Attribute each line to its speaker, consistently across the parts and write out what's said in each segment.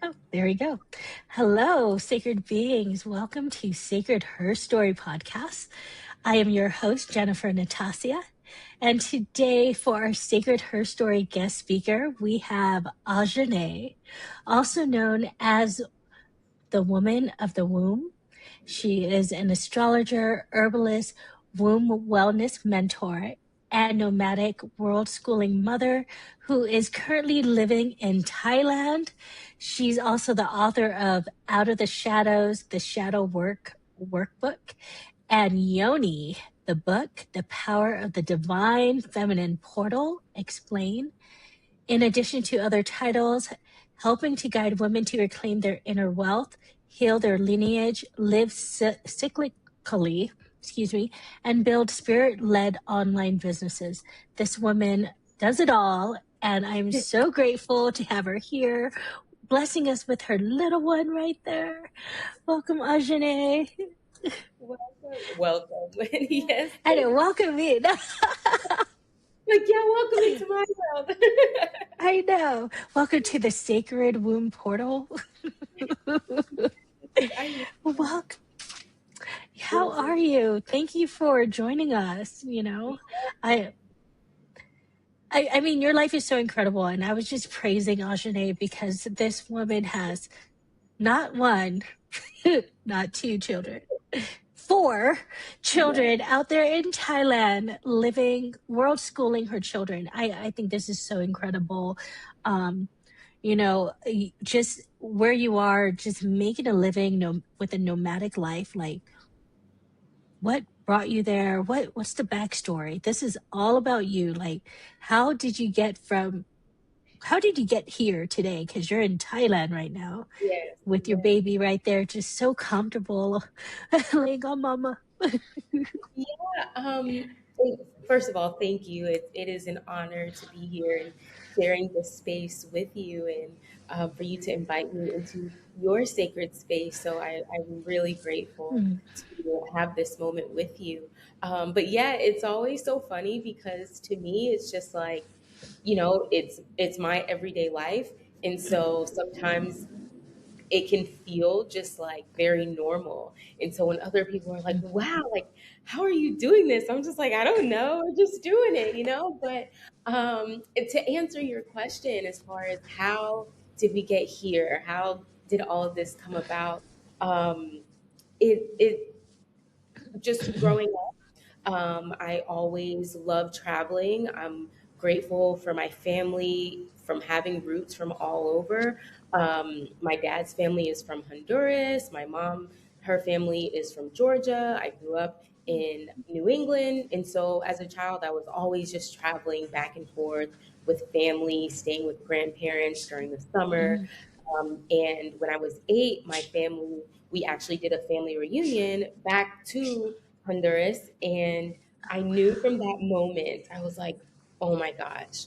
Speaker 1: Oh, there we go. Hello, sacred beings. Welcome to Sacred Her Story podcast. I am your host, Jennifer Natasia. And today, for our Sacred Her Story guest speaker, we have Ajane, also known as the Woman of the Womb. She is an astrologer, herbalist, womb wellness mentor, and nomadic world schooling mother who is currently living in Thailand. She's also the author of Out of the Shadows, the Shadow Work Workbook, and Yoni, the book, The Power of the Divine Feminine Portal, Explain. In addition to other titles, helping to guide women to reclaim their inner wealth, heal their lineage, live cyclically, and build spirit-led online businesses. This woman does it all, and I'm so grateful to have her here, blessing us with her little one right there. Welcome, Ajane.
Speaker 2: Welcome. Yes.
Speaker 1: I know, welcome in.
Speaker 2: Like, yeah, welcome into my world.
Speaker 1: I know. Welcome to the sacred womb portal.
Speaker 2: I
Speaker 1: Welcome.
Speaker 2: it
Speaker 1: How
Speaker 2: is
Speaker 1: are you? Thank you for joining us. I, I mean, your life is so incredible, and I was just praising Ajane because this woman has not one, not two children, four children out there in Thailand, living, world schooling her children. I think this is so incredible. Um, just where you are, just making a living with a nomadic life, like what brought you there? What's the backstory? This is all about you. Like, how did you get here today? Because you're in Thailand right now
Speaker 2: yes,
Speaker 1: with your
Speaker 2: yes.
Speaker 1: baby right there, just so comfortable, laying on mama.
Speaker 2: Yeah. First of all, thank you. It is an honor to be here and sharing this space with you, and for you to invite me into your sacred space. So I'm really grateful
Speaker 1: Mm.
Speaker 2: to have this moment with you. But yeah, it's always so funny because to me, it's just like, it's my everyday life, and so sometimes it can feel just like very normal. And so when other people are like, wow, like, how are you doing this? I'm just like, I don't know, I'm just doing it. But to answer your question, as far as how did we get here, how did all of this come about? It just growing up, I always loved traveling. I'm grateful for my family from having roots from all over. My dad's family is from Honduras. My mom, her family is from Georgia. I grew up in New England. And so as a child, I was always just traveling back and forth with family, staying with grandparents during the summer.
Speaker 1: Mm.
Speaker 2: And when I was 8, my family, we actually did a family reunion back to Honduras. And I knew from that moment, I was like, oh my gosh,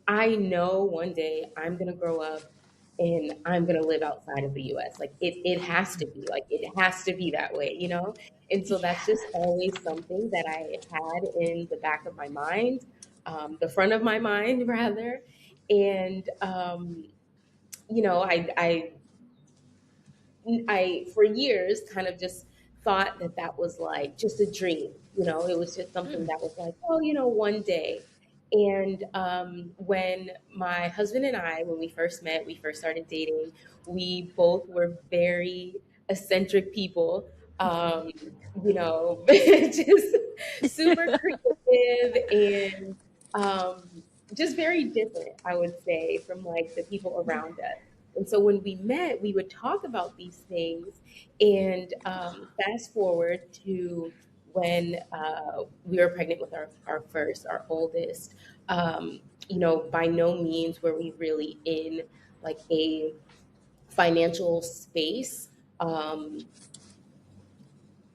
Speaker 2: I know one day I'm going to grow up and I'm going to live outside of the US. Like it has to be, like it has to be that way. And so that's
Speaker 1: Yeah.
Speaker 2: just always something that I had in the back of my mind, the front of my mind, rather. And, I for years kind of just thought that that was like just a dream. It was just something
Speaker 1: Mm.
Speaker 2: that was like, oh, one day. And when my husband and I, when we first met, we first started dating, we both were very eccentric people. Um, just super creative and just very different, I would say, from like the people around us. And so when we met, we would talk about these things. And fast forward to when we were pregnant with our oldest, by no means were we really in like a financial space. Um,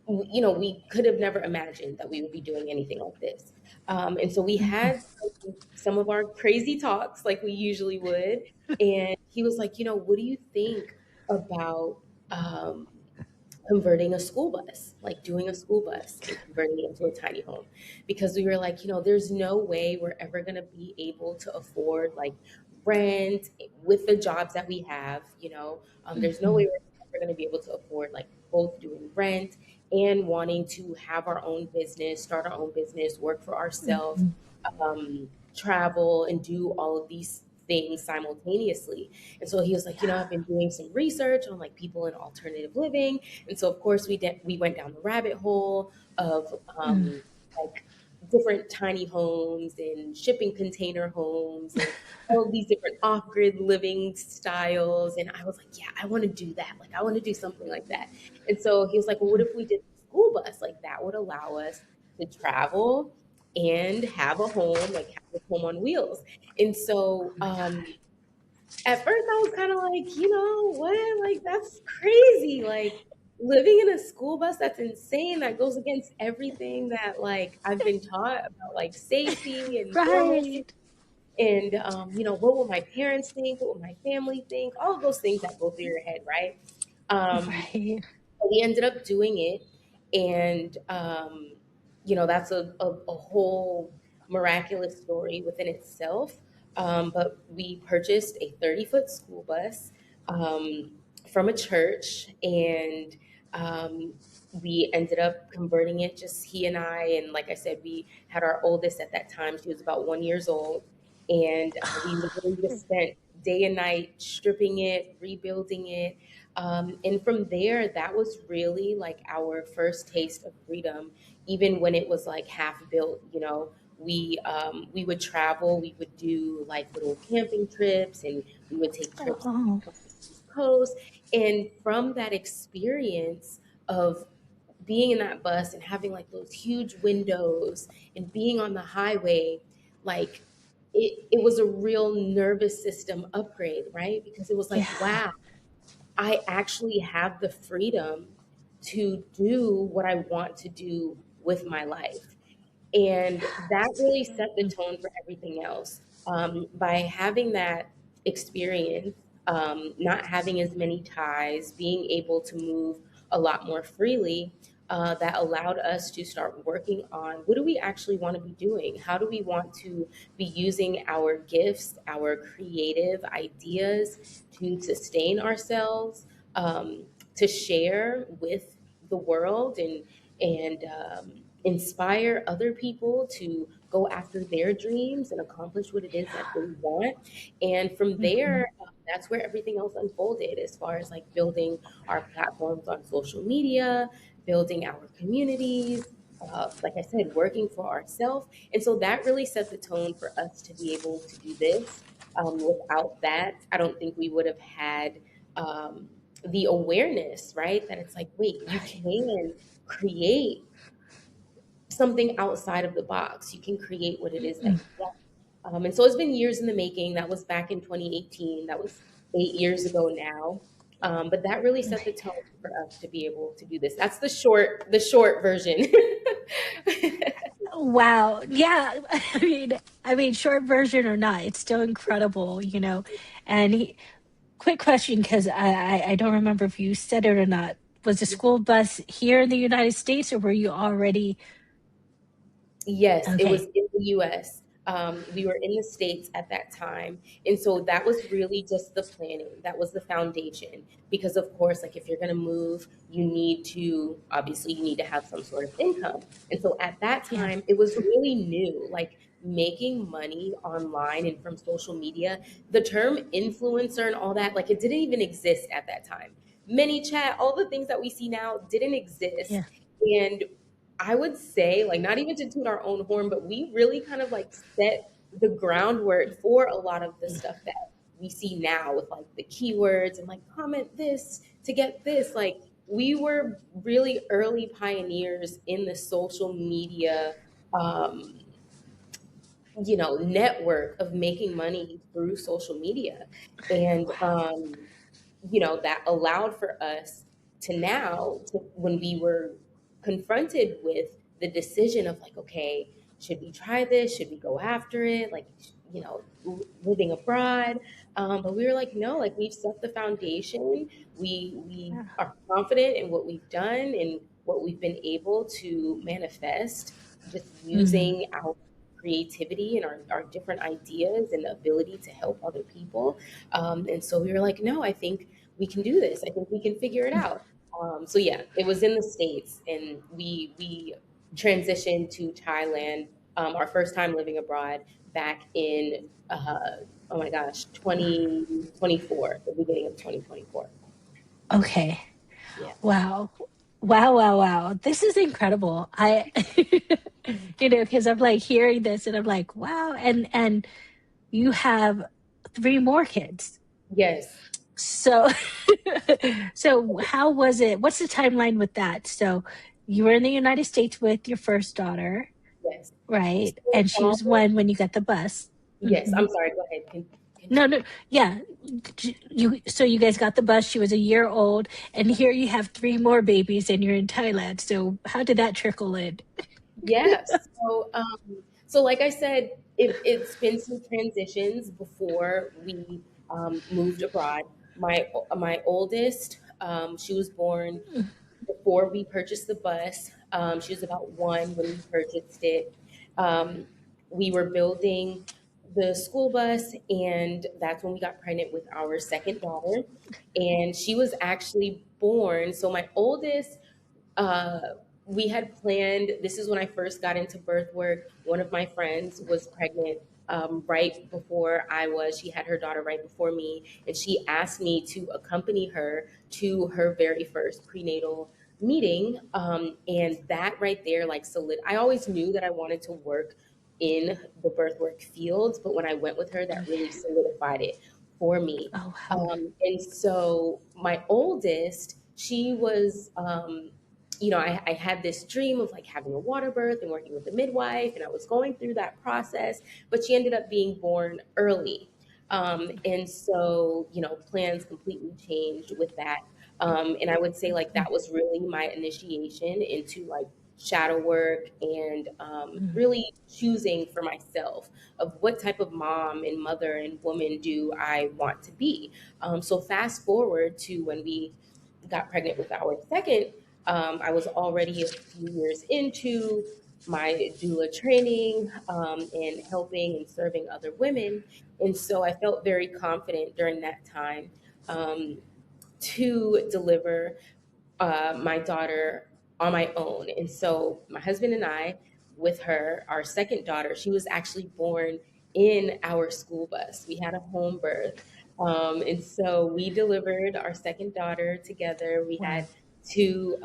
Speaker 2: we could have never imagined that we would be doing anything like this. And so we
Speaker 1: Mm.
Speaker 2: had some of our crazy talks like we usually would. And he was like, what do you think about um, converting a school bus, like doing a school bus and converting it into a tiny home? Because we were like, there's no way we're ever going to be able to afford like rent with the jobs that we have. There's no way
Speaker 1: Mhm.
Speaker 2: we're going to be able to afford like both doing rent and wanting to have our own business, start our own business, work for ourselves,
Speaker 1: Mhm.
Speaker 2: travel, and do all of these things simultaneously. And so he was like, I've been doing some research on like people in alternative living. And so of course we went down the rabbit hole of
Speaker 1: Mm.
Speaker 2: like different tiny homes and shipping container homes and all of these different off-grid living styles. And I was like, yeah, I want to do that. Like I want to do something like that. And so he was like, well, what if we did a school bus? Like that would allow us to travel and have a home, like have a home on wheels. And so
Speaker 1: Oh my God.
Speaker 2: at first I was kind of like, what? Like that's crazy. Like living in a school bus, that's insane. That goes against everything that like I've been taught about like safety and normalcy.
Speaker 1: Right.
Speaker 2: And what will my parents think? What will my family think? All of those things that go through your head, right? Um,
Speaker 1: Right.
Speaker 2: we ended up doing it, and that's a whole miraculous story within itself. But we purchased a 30-foot school bus from a church, and um, we ended up converting it, just he and I. And like I said, we had our oldest at that time. She was about 1 years old, and we literally just spent day and night stripping it, rebuilding it, and from there, that was really like our first taste of freedom. Even when it was like half built, we would travel, we would do like little camping trips, and we would take trips
Speaker 1: Oh,
Speaker 2: across the East Coast. And from that experience of being in that bus and having like those huge windows and being on the highway, like it was a real nervous system upgrade, right? Because it was like,
Speaker 1: yeah.
Speaker 2: wow, I actually have the freedom to do what I want to do with my life. And that
Speaker 1: Yes.
Speaker 2: really set the tone for everything else. By having that experience, not having as many ties, being able to move a lot more freely, that allowed us to start working on what do we actually want to be doing? How do we want to be using our gifts, our creative ideas to sustain ourselves, to share with the world, and inspire other people to go after their dreams and accomplish what it is that they want. And from
Speaker 1: Mhm.
Speaker 2: there, that's where everything else unfolded as far as like building our platforms on social media, building our communities. Like I said, working for ourselves. And so that really set the tone for us to be able to do this. Without that, I don't think we would have had um, the awareness, right? That it's like, wait, you
Speaker 1: Right.
Speaker 2: can create something outside of the box. You can create what it is that
Speaker 1: Mm.
Speaker 2: you want. And so it's been years in the making. That was back in 2018. That was 8 years ago now. But that really set the tone for us to be able to do this. That's the short version.
Speaker 1: Wow. Yeah. I mean, short version or not, it's still incredible. And quick question, because I don't remember if you said it or not. Was the school bus here in the United States, or were you already
Speaker 2: Yes, it was
Speaker 1: okay?
Speaker 2: in the US. We were in the States at that time. And so that was really just the planning. That was the foundation. Because, of course, like if you're going to move, obviously, you need to have some sort of income. And so at that
Speaker 1: Yeah.
Speaker 2: time, it was really new, like making money online and from social media. The term influencer and all that, like it didn't even exist at that time. ManyChat, all the things that we see now didn't exist.
Speaker 1: Yeah.
Speaker 2: And I would say, like, not even to toot our own horn, but we really kind of like set the groundwork for a lot of the stuff that we see now with like the keywords and like comment this to get this. Like, we were really early pioneers in the social media, um, network of making money through social media. And that allowed for us to now, when we were confronted with the decision of like, okay, should we try this? Should we go after it? Like, living abroad. But we were like, no, like we've set the foundation. We
Speaker 1: Yeah.
Speaker 2: are confident in what we've done and what we've been able to manifest just
Speaker 1: Mm.
Speaker 2: using our creativity and our different ideas and the ability to help other people. And so we were like, no, I think we can do this. I think we can figure it out. So yeah, it was in the States, and we transitioned to Thailand, our first time living abroad back in oh my gosh, 2024, the beginning of 2024.
Speaker 1: Okay.
Speaker 2: Yeah.
Speaker 1: Wow. Wow, wow, wow. This is incredible. Because I'm like hearing this and I'm like, wow. And you have three more kids.
Speaker 2: Yes.
Speaker 1: So, so how was it? What's the timeline with that? So you were in the United States with your first daughter,
Speaker 2: Yes.
Speaker 1: right?
Speaker 2: So,
Speaker 1: And she was one when you got the bus.
Speaker 2: yes.
Speaker 1: Hmm.
Speaker 2: I'm sorry. Go ahead.
Speaker 1: No,
Speaker 2: Continue.
Speaker 1: no, yeah. So you guys got the bus. She was a year old, and here you have three more babies, and you're in Thailand. So how did that trickle in?
Speaker 2: Yes. So like I said, it's been some transitions before we moved abroad. My oldest, she was born before we purchased the bus. She was about one when we purchased it. Um, we were building the school bus, and that's when we got pregnant with our second daughter. And she was actually born. So my oldest, uh, we had planned, this is when I first got into birth work. One of my friends was pregnant right before I was. She had her daughter right before me, and she asked me to accompany her to her very first prenatal meeting. And that right there, like, I always knew that I wanted to work in the birth work fields, but when I went with her, that really solidified it for me.
Speaker 1: Oh, wow.
Speaker 2: And so my oldest, she was, I had this dream of like having a water birth and working with a midwife, and I was going through that process, but she ended up being born early. And so, plans completely changed with that. And I would say like that was really my initiation into like shadow work and really choosing for myself of what type of mom and mother and woman do I want to be. So fast forward to when we got pregnant with our second, I was already a few years into my doula training and helping and serving other women. And so I felt very confident during that time um, to deliver my daughter on my own. And so my husband and I, with her, our second daughter, she was actually born in our school bus. We had a home birth. And so we delivered our second daughter together. We
Speaker 1: Wow.
Speaker 2: had two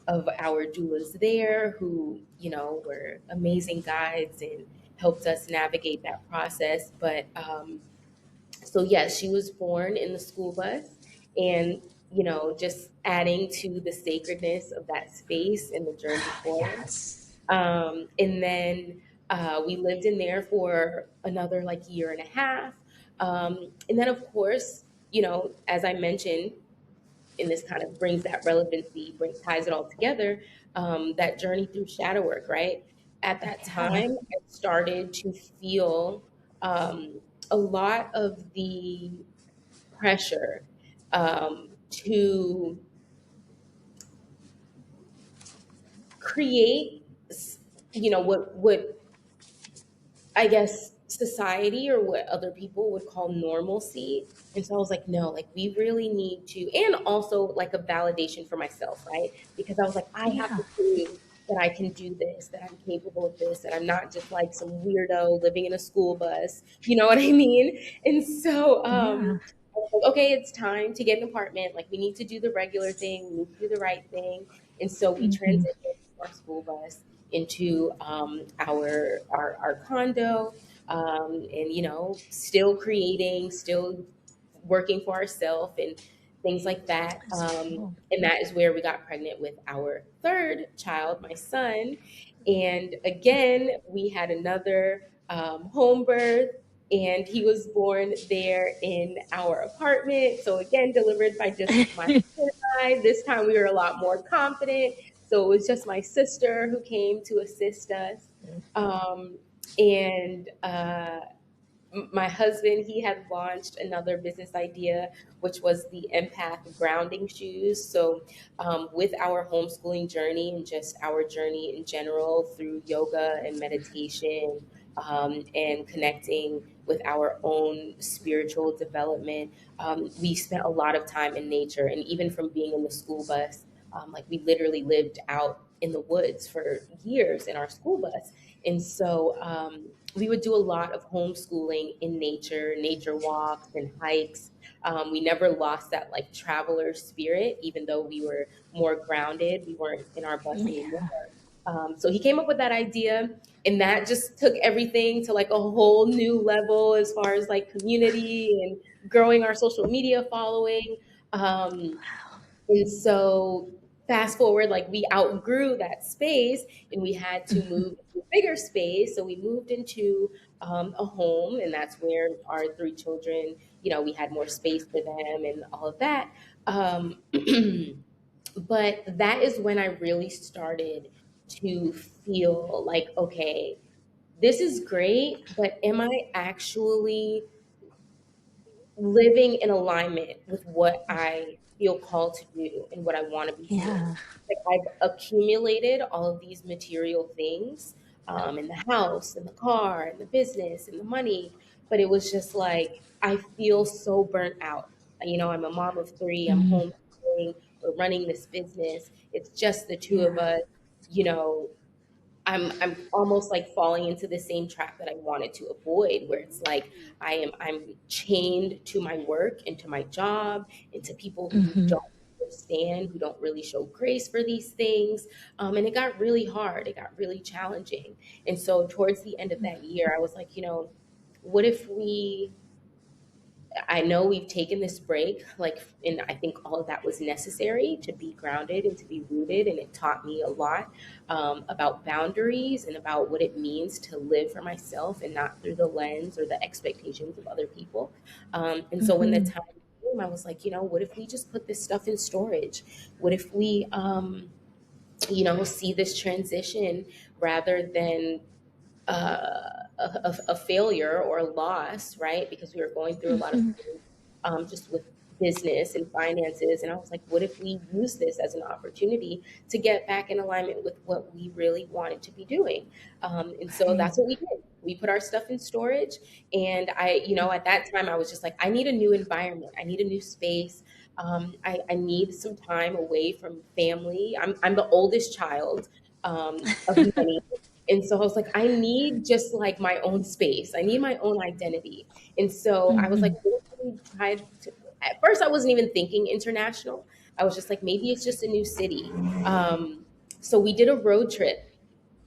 Speaker 2: of our doulas there who, were amazing guides and helped us navigate that process. But so yes, she was born in the school bus, and just adding to the sacredness of that space and the journey forward.
Speaker 1: Yes.
Speaker 2: And then we lived in there for another like year and a half. And then of course, as I mentioned, and this kind of brings that relevancy, ties it all together, that journey through shadow work, right? At that
Speaker 1: Yeah.
Speaker 2: time, I started to feel a lot of the pressure to create, what I guess society or what other people would call normalcy. And so I was like, no, like we really need to, and also like a validation for myself, right? Because I was like, I have
Speaker 1: Yeah.
Speaker 2: to prove that I can do this, that I'm capable of this, that I'm not just like some weirdo living in a school bus. You know what I mean? And so,
Speaker 1: Yeah.
Speaker 2: I was like, okay, it's time to get an apartment. Like we need to do the regular thing. We need to do the right thing. And so we
Speaker 1: Hmm.
Speaker 2: transitioned our school bus into our condo, and still creating, still working for ourselves and things like that.
Speaker 1: That's cool.
Speaker 2: And that is where we got pregnant with our third child, my son. And again, we had another home birth, and he was born there in our apartment. So again, delivered by just my husband and I. This time we were a lot more confident. So it was just my sister who came to assist us. Um, and my husband, he had launched another business idea, which was the empath grounding shoes. So, with our homeschooling journey and just our journey in general through yoga and meditation, and connecting with our own spiritual development, we spent a lot of time in nature. And even from being in the school bus, like we literally lived out in the woods for years in our school bus. And so, we would do a lot of homeschooling in nature, nature walks and hikes. We never lost that like traveler spirit, even though we were more grounded. We weren't in our bus anymore.
Speaker 1: Yeah.
Speaker 2: So he came up with that idea, and that just took everything to like a whole new level as far as like community and growing our social media following. Um, and so fast forward, like we outgrew that space and we had to
Speaker 1: Mhm.
Speaker 2: move to a bigger space. So we moved into a home, and that's where our three children, we had more space for them and all of that. Um, but that is when I really started to feel like, okay, this is great, but am I actually living in alignment with what I feel called to do and what I want to be doing?
Speaker 1: Yeah.
Speaker 2: Like I've accumulated all of these material things, in the house, in the car, in the business, in the money, but it was just like I feel so burnt out. I'm a mom of three. I'm
Speaker 1: Mm.
Speaker 2: homeschooling. We're running this business. It's just the two of
Speaker 1: Yeah.
Speaker 2: us. You know, I'm almost like falling into the same trap that I wanted to avoid, where it's like I'm chained to my work and to my job and to people who
Speaker 1: Mhm.
Speaker 2: don't understand, who don't really show grace for these things. And it got really hard. It got really challenging. And so towards the end of that year, I was like, what if we I know we've taken this break, like, and I think all of that was necessary to be grounded and to be rooted. And it taught me a lot, about boundaries and about what it means to live for myself and not through the lens or the expectations of other people. And so when the
Speaker 1: Mhm.
Speaker 2: time came, I was like, what if we just put this stuff in storage? What if we, see this transition rather than a failure or a loss, right? Because we were going through a lot of
Speaker 1: Mhm.
Speaker 2: things, just with business and finances. And I was like, what if we use this as an opportunity to get back in alignment with what we really wanted to be doing? And so
Speaker 1: Right.
Speaker 2: that's what we did. We put our stuff in storage. And at that time, I was just like, I need a new environment. I need a new space. I need some time away from family. I'm the oldest child, of many. And so I was like, I need just like my own space. I need my own identity. And so I was like,
Speaker 1: Mhm.
Speaker 2: what if we tried to, at first I wasn't even thinking international. I was just like, maybe it's just a new city. So we did a road trip.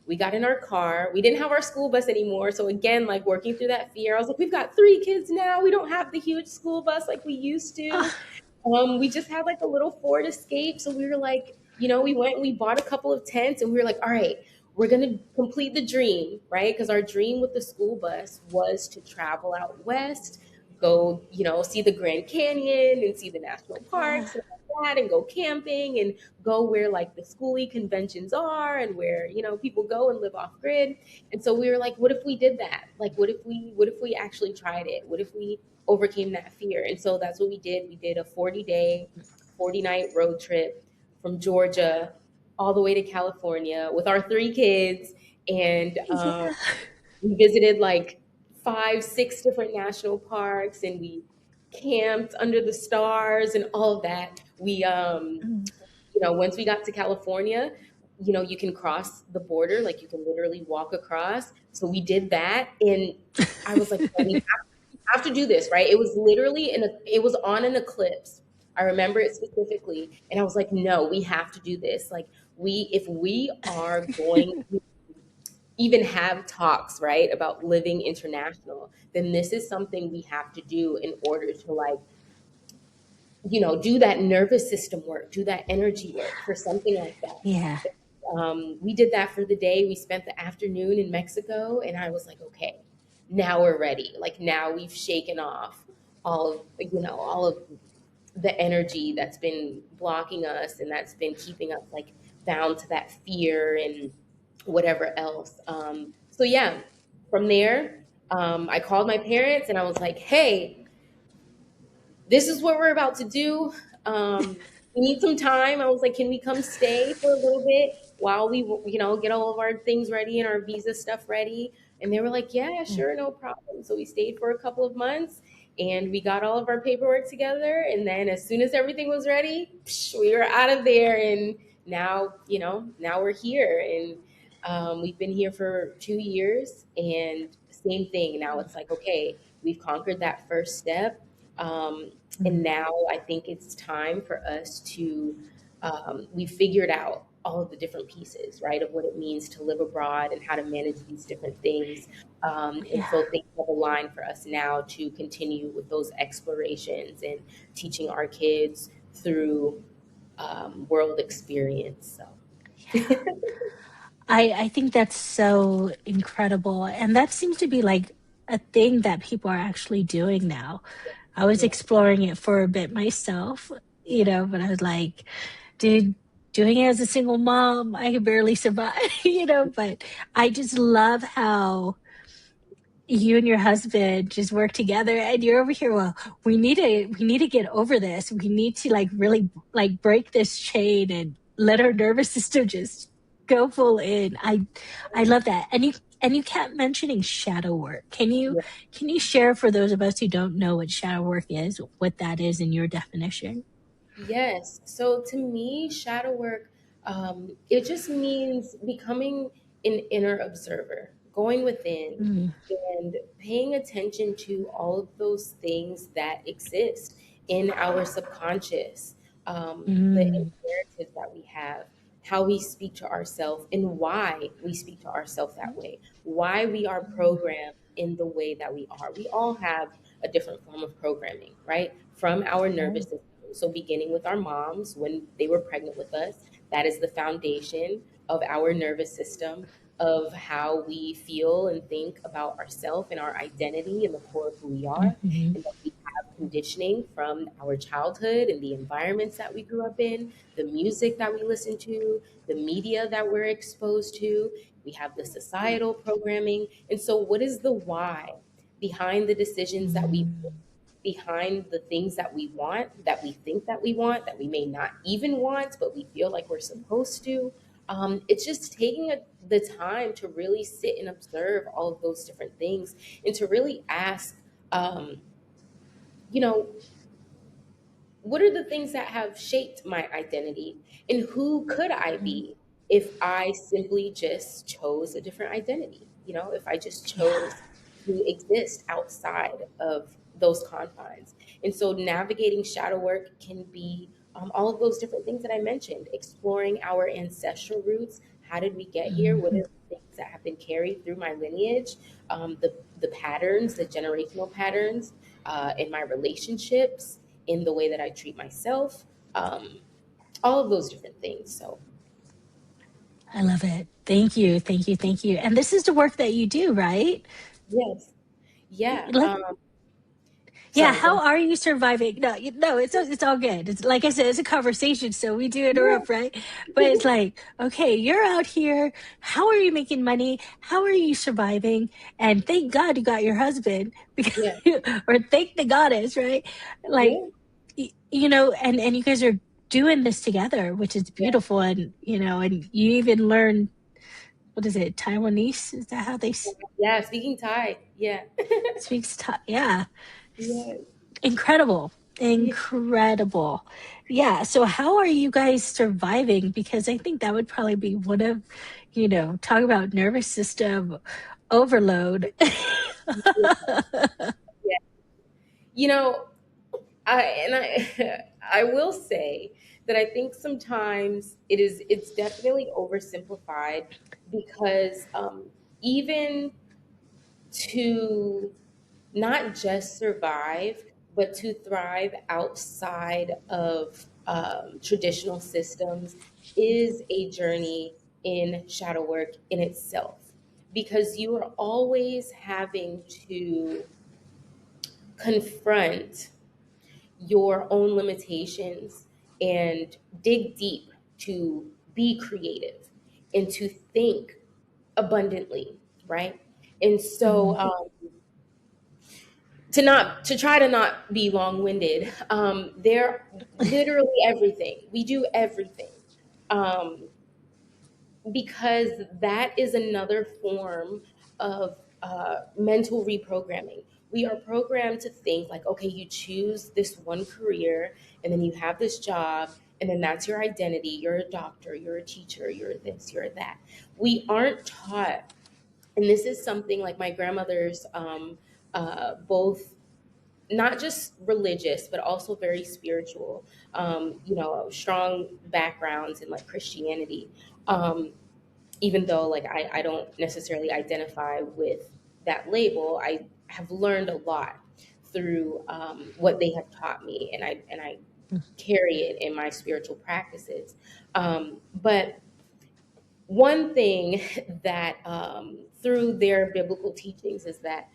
Speaker 2: We got in our car. We didn't have our school bus anymore. So again, like working through that fear, I was like, we've got three kids now. We don't have the huge school bus like we used to.
Speaker 1: Ah,
Speaker 2: We just had like a little Ford Escape. So we were like, we went and we bought a couple of tents and we were like, all right, we're going to complete the dream, right? Because our dream with the school bus was to travel out west, go, see the Grand Canyon and see the national
Speaker 1: yeah.
Speaker 2: parks and all that, and go camping and go where like the schooly conventions are and where, people go and live off grid. And so we were like, what if we did that? Like, what if we actually tried it? What if we overcame that fear? And so that's what we did. We did a 40-day, 40-night road trip from Georgia all the way to California with our three kids. And
Speaker 1: Yeah.
Speaker 2: we visited like 5, 6 different national parks, and we camped under the stars and all of that.
Speaker 1: Mm.
Speaker 2: Once we got to California, you can cross the border, like you can literally walk across. So we did that. And I was like, "No, we have to do this," right? It was literally it was on an eclipse. I remember it specifically. And I was like, no, we have to do this. Like if we are going to even have talks, right, about living international, then this is something we have to do in order to like, do that nervous system work, do that energy work for something like
Speaker 1: Yeah.
Speaker 2: that. We did that for the day. We spent the afternoon in Mexico, and I was like, okay, now we're ready. Like now we've shaken off all of the energy that's been blocking us and that's been keeping us like bound to that fear and whatever else. So yeah, from there. I called my parents and I was like, hey, this is what we're about to do. We need some time. I was like, can we come stay for a little bit while we, get all of our things ready and our visa stuff ready? And they were like, yeah,
Speaker 1: Mm.
Speaker 2: sure, no problem. So we stayed for a couple of months and we got all of our paperwork together. And then as soon as everything was ready, we were out of there. And now, now we're here. And we've been here for 2 years. And same thing. Now it's like, okay, we've conquered that first step. And
Speaker 1: Mm.
Speaker 2: now I think it's time for us to, we figured out all of the different pieces, right, of what it means to live abroad and how to manage these different things. And
Speaker 1: Yeah.
Speaker 2: so things have aligned for us now to continue with those explorations and teaching our kids through world experience. So,
Speaker 1: Yeah. I think that's so incredible. And that seems to be like a thing that people are actually doing now. I was
Speaker 2: yeah,
Speaker 1: exploring it for a bit myself,
Speaker 2: yeah,
Speaker 1: but I was like, dude, doing it as a single mom, I could barely survive, but I just love how you and your husband just work together and you're over here. Well, we need to get over this. We need to like really like break this chain and let our nervous system just go full in. I love that. And you kept mentioning shadow work. Can you
Speaker 2: yeah.
Speaker 1: can you share for those of us who don't know what shadow work is, what that is in your definition?
Speaker 2: Yes. So to me, shadow work, it just means becoming an inner observer, going within
Speaker 1: Mm.
Speaker 2: and paying attention to all of those things that exist in our subconscious, the
Speaker 1: Mm.
Speaker 2: imperatives that we have, how we speak to ourselves, and why we speak to ourselves that way, why we are programmed in the way that we are. We all have a different form of programming, right? From our nervous
Speaker 1: Right.
Speaker 2: system. So, beginning with our moms when they were pregnant with us, that is the foundation of our nervous system, of how we feel and think about ourselves and our identity and the core of who we are.
Speaker 1: Mm-hmm.
Speaker 2: And then we have conditioning from our childhood and the environments that we grew up in, the music that we listen to, the media that we're exposed to. We have the societal programming. And so, what is the why behind the decisions that we
Speaker 1: Mm.
Speaker 2: behind the things that we want, that we think that we want, that we may not even want, but we feel like we're supposed to? It's just taking the time to really sit and observe all of those different things and to really ask, um, you know, what are the things that have shaped my identity and who could I be if I simply just chose a different identity, if I just
Speaker 1: Yeah.
Speaker 2: chose to exist outside of those confines. And so navigating shadow work can be all of those different things that I mentioned, exploring our ancestral roots. How did we get here? What
Speaker 1: Mm-hmm.
Speaker 2: are the things that have been carried through my lineage? The patterns, the generational patterns in my relationships, in the way that I treat myself, um, all of those different things. So,
Speaker 1: I love it. Thank you. Thank you. Thank you. And this is the work that you do, right?
Speaker 2: yes, yeah.
Speaker 1: Let, yeah.
Speaker 2: Sorry, go
Speaker 1: How
Speaker 2: ahead.
Speaker 1: are you surviving? No, no, it's all good. It's like I said, it's a conversation, so we do
Speaker 2: Yeah,
Speaker 1: interrupt, right? But it's like, okay, you're out here. How are you making money? How are you surviving? And thank God you got your husband because,
Speaker 2: yeah,
Speaker 1: or thank the goddess, right? Like,
Speaker 2: yeah,
Speaker 1: and you guys are doing this together, which is
Speaker 2: yeah,
Speaker 1: beautiful. And, and you even learn, what is it? Taiwanese? Is that how they
Speaker 2: yeah. Speaking Thai, yeah,
Speaker 1: speaks? Yeah.
Speaker 2: yeah,
Speaker 1: Incredible.
Speaker 2: yeah.
Speaker 1: Incredible. Yeah. So how are you guys surviving? Because I think that would probably be one of, talk about nervous system overload.
Speaker 2: Yeah. You know, I I will say that I think sometimes it's definitely oversimplified because even to not just survive, but to thrive outside of traditional systems is a journey in shadow work in itself. Because you are always having to confront your own limitations and dig deep to be creative and to think abundantly, right? And so
Speaker 1: Mhm.
Speaker 2: to try to not be long-winded, they're literally everything. We do everything. Um, because that is another form of mental reprogramming. We are programmed to think like, okay, you choose this one career, and then you have this job, and then that's your identity. You're a doctor, you're a teacher, you're this, you're that. We aren't taught, and this is something like my grandmother's, both not just religious but also very spiritual, strong backgrounds in like Christianity. Even though like I don't necessarily identify with that label, I have learned a lot through what they have taught me, and I carry it in my spiritual practices. But one thing that through their biblical teachings is that,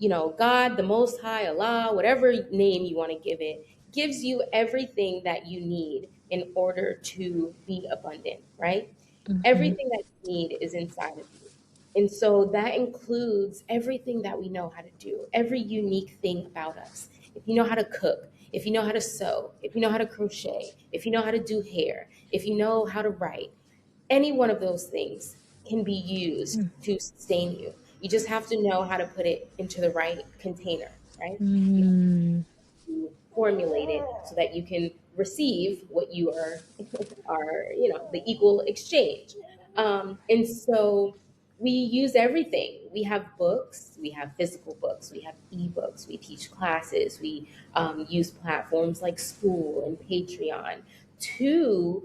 Speaker 2: God, the Most High, Allah, whatever name you want to give it, gives you everything that you need in order to be abundant, right?
Speaker 1: Mhm.
Speaker 2: Everything that you need is inside of you. And so that includes everything that we know how to do, every unique thing about us. If you know how to cook, if you know how to sew, if you know how to crochet, if you know how to do hair, if you know how to write, any one of those things can be used to sustain you. You just have to know how to put it into the right container, right? You
Speaker 1: Mm.
Speaker 2: to formulate it so that you can receive what you are, the equal exchange. And so we use everything. We have books, we have physical books, we have ebooks, we teach classes, we use platforms like School and Patreon to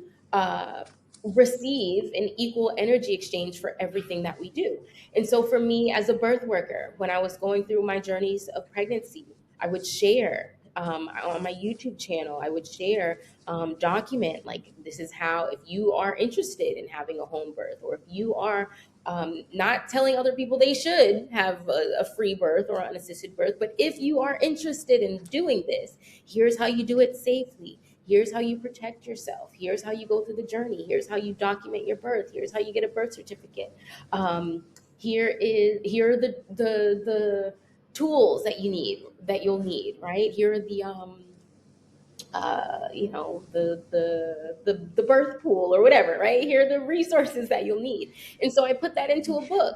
Speaker 2: receive an equal energy exchange for everything that we do. And so for me as a birth worker, when I was going through my journeys of pregnancy, I would share on my YouTube channel, I would share, document like this is how, if you are interested in having a home birth, or if you are not telling other people they should have a free birth or unassisted birth, but if you are interested in doing this, here's how you do it safely. Here's how you protect yourself. Here's how you go through the journey. Here's how you document your birth. Here's how you get a birth certificate. Here are the tools that you'll need, right? Here are the the birth pool or whatever, right? Here are the resources that you'll need. And so I put that into a book.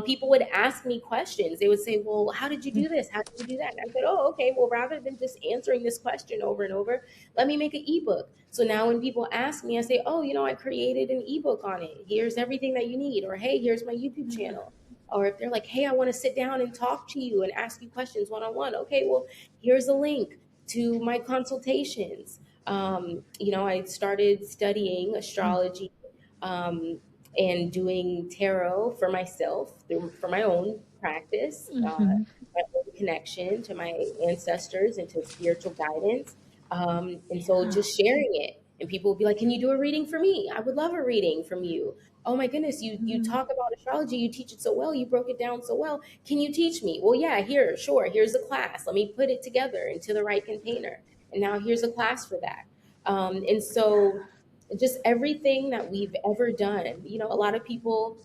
Speaker 2: People would ask me questions. They would say, well, how did you do this? How did you do that? And I said, oh, okay, well, rather than just answering this question over and over, let me make an ebook. So now when people ask me, I say, oh, I created an ebook on it. Here's everything that you need. Or, hey, here's my YouTube channel. Or if they're like, hey, I want to sit down and talk to you and ask you questions one on one. Okay, well, here's a link to my consultations. I started studying astrology, um, and doing tarot for myself for my own practice,
Speaker 1: Mhm.
Speaker 2: my own connection to my ancestors and to spiritual guidance. And so
Speaker 1: Yeah.
Speaker 2: just sharing it. And people will be like, can you do a reading for me? I would love a reading from you. Oh my goodness, you
Speaker 1: Mm.
Speaker 2: talk about astrology, you teach it so well, you broke it down so well. Can you teach me? Well, yeah, here, sure. Here's a class. Let me put it together into the right container. And now here's a class for that. And so just everything that we've ever done, a lot of people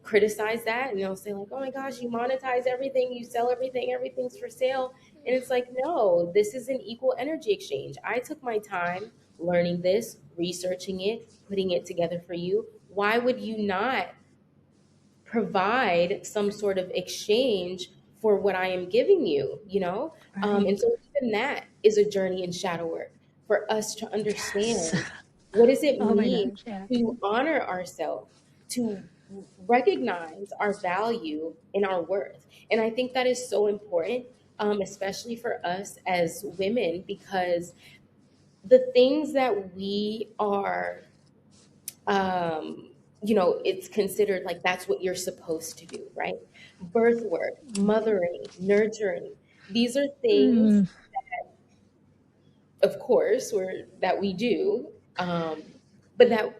Speaker 2: criticize that, and they'll say like, oh my gosh, you monetize everything, you sell everything, everything's for sale. And it's like, no, this is an equal energy exchange. I took my time learning this, researching it, putting it together for you. Why would you not provide some sort of exchange for what I am giving you,
Speaker 1: Right.
Speaker 2: And so even that is a journey in shadow work for us to
Speaker 1: Yes.
Speaker 2: understand, what does it
Speaker 1: Oh my
Speaker 2: mean
Speaker 1: gosh. Yeah.
Speaker 2: to honor ourselves, to recognize our value and our worth. And I think that is so important, especially for us as women, because the things that we are, it's considered like that's what you're supposed to do, right? Birth work, mothering, nurturing. These are things,
Speaker 1: Mm.
Speaker 2: of course, that we do, but that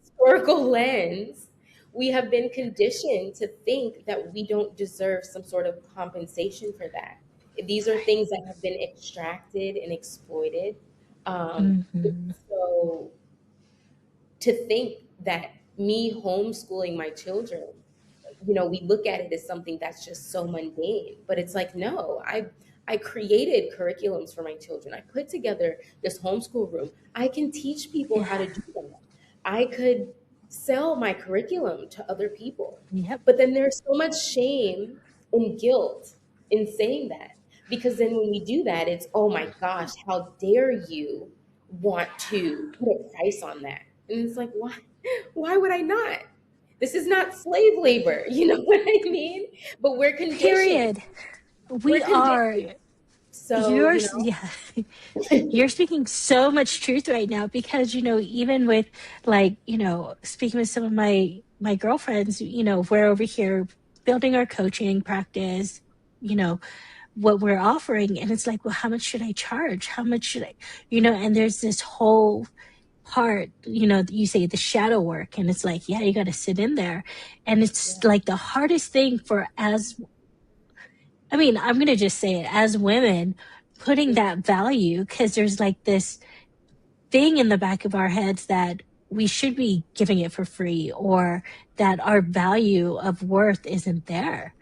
Speaker 2: historical lens, we have been conditioned to think that we don't deserve some sort of compensation for that. These are things that have been extracted and exploited.
Speaker 1: Mhm.
Speaker 2: So to think that me homeschooling my children, we look at it as something that's just so mundane, but it's like, no, I created curriculums for my children. I put together this homeschool room. I can teach people how
Speaker 1: Yeah.
Speaker 2: to do that. I could sell my curriculum to other people.
Speaker 1: Yep.
Speaker 2: But then there's so much shame and guilt in saying that. Because then when we do that, it's, oh my gosh, how dare you want to put a price on that? And it's like, why would I not? This is not slave labor, you know what I mean? But we're conditioned.
Speaker 1: Period. We
Speaker 2: We're
Speaker 1: are.
Speaker 2: conditioned. So,
Speaker 1: You're, yeah. You're speaking so much truth right now because, even with like, speaking with some of my girlfriends, we're over here building our coaching practice, you know, what we're offering. And it's like, well, how much should I charge? How much should I, and there's this whole part, you say the shadow work, and it's like, yeah, you got to sit in there. And it's
Speaker 2: yeah,
Speaker 1: like the hardest thing for I'm going to just say it, as women, putting that value, because there's like this thing in the back of our heads that we should be giving it for free, or that our value of worth isn't there,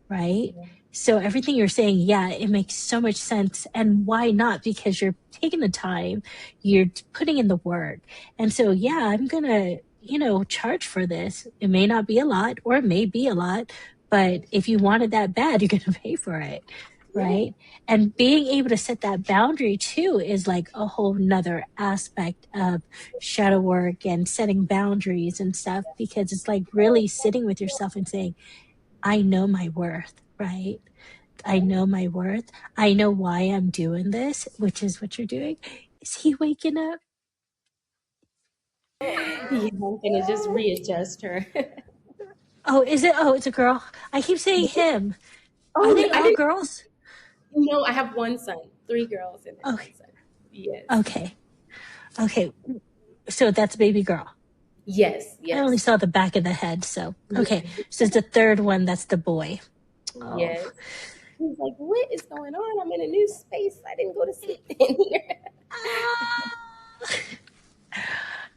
Speaker 1: right?
Speaker 2: yeah,
Speaker 1: So everything you're saying, yeah, it makes so much sense. And why not? Because you're taking the time, you're putting in the work. And so, yeah, I'm going to, charge for this. It may not be a lot, or it may be a lot, but if you want it that bad, you're going to pay for it.
Speaker 2: yeah,
Speaker 1: Right. And being able to set that boundary too is like a whole nother aspect of shadow work and setting boundaries and stuff, because it's like really sitting with yourself and saying, I know my worth, right? I
Speaker 2: right.
Speaker 1: know my worth. I know why I'm doing this, which is what you're doing. Is he waking up?
Speaker 2: Yeah, I'm gonna just readjust her.
Speaker 1: Oh, is it? Oh, it's a girl. I keep saying him. Are
Speaker 2: Oh,
Speaker 1: they
Speaker 2: I
Speaker 1: all
Speaker 2: didn't
Speaker 1: girls?
Speaker 2: know. I have one son, three girls, and then one
Speaker 1: Okay.
Speaker 2: son. Yes,
Speaker 1: Okay. Okay. So that's baby girl.
Speaker 2: yes,
Speaker 1: I only
Speaker 2: yes,
Speaker 1: saw the back of the head. So, okay.
Speaker 2: yes,
Speaker 1: So it's the third one. That's the boy. Oh.
Speaker 2: yes. He's like, what is going on? I'm in a new space. I didn't go to sleep in here.
Speaker 1: Ah.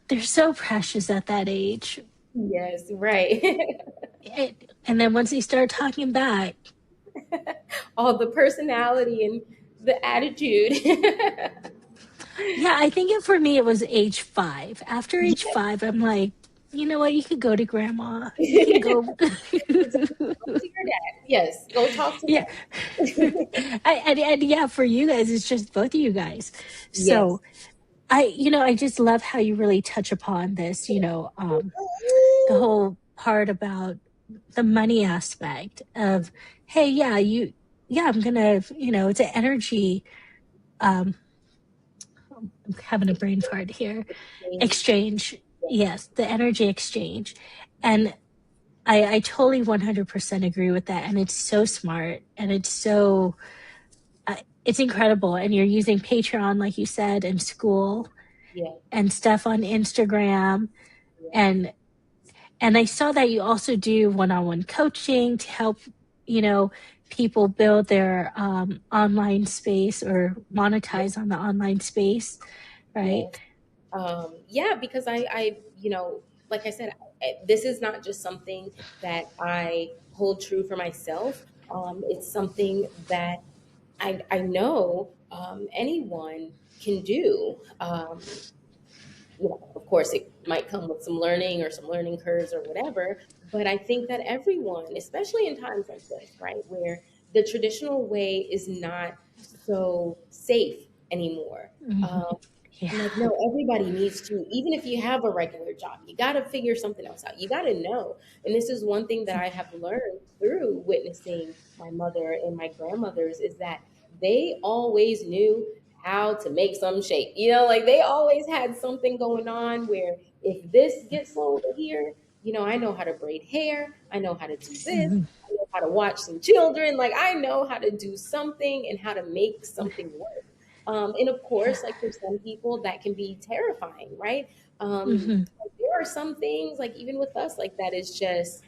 Speaker 1: They're so precious at that age.
Speaker 2: Yes, right.
Speaker 1: And then once they start talking back,
Speaker 2: All the personality and the attitude.
Speaker 1: yeah, I think for me it was age 5. After age
Speaker 2: Yes.
Speaker 1: 5, I'm like, you know what? You could go to grandma. You can go.
Speaker 2: Just talk to your dad. Yes, go talk to
Speaker 1: Yeah.
Speaker 2: them.
Speaker 1: And yeah, for you guys, it's just both of you guys.
Speaker 2: Yes.
Speaker 1: So I just love how you really touch upon this, the whole part about the money aspect of, hey, yeah, I'm gonna, it's an energy. I'm having a brain fart here.
Speaker 2: Exchange.
Speaker 1: Exchange.
Speaker 2: Yes.
Speaker 1: Yes, the energy exchange. And I totally 100% agree with that. And it's so smart, and it's incredible. And you're using Patreon, like you said, and school
Speaker 2: Yeah.
Speaker 1: and stuff on Instagram.
Speaker 2: Yes.
Speaker 1: And I saw that you also do one-on-one coaching to help, you know, people build their online space or
Speaker 2: Yes.
Speaker 1: monetize on the online space, right?
Speaker 2: Yes. Yeah, because like I said, this is not just something that I hold true for myself. It's something that I know anyone can do. Of course, it might come with some learning or some learning curves or whatever. But I think that everyone, especially in times like this, right, where the traditional way is not so safe anymore.
Speaker 1: Mm-hmm.
Speaker 2: Um,
Speaker 1: Yeah.
Speaker 2: I'm like, no, everybody needs to, even if you have a regular job, you got to figure something else out. You got to know. And this is one thing that I have learned through witnessing my mother and my grandmothers is that they always knew how to make some shape. Like they always had something going on where if this gets slow over here, I know how to braid hair. I know how to do this.
Speaker 1: Mm-hmm.
Speaker 2: I know how to watch some children. Like I know how to do something and how to make something work. And of
Speaker 1: Yeah.
Speaker 2: course, like for some people, that can be terrifying, right?
Speaker 1: Mm-hmm.
Speaker 2: There are some things, like even with us, like that is just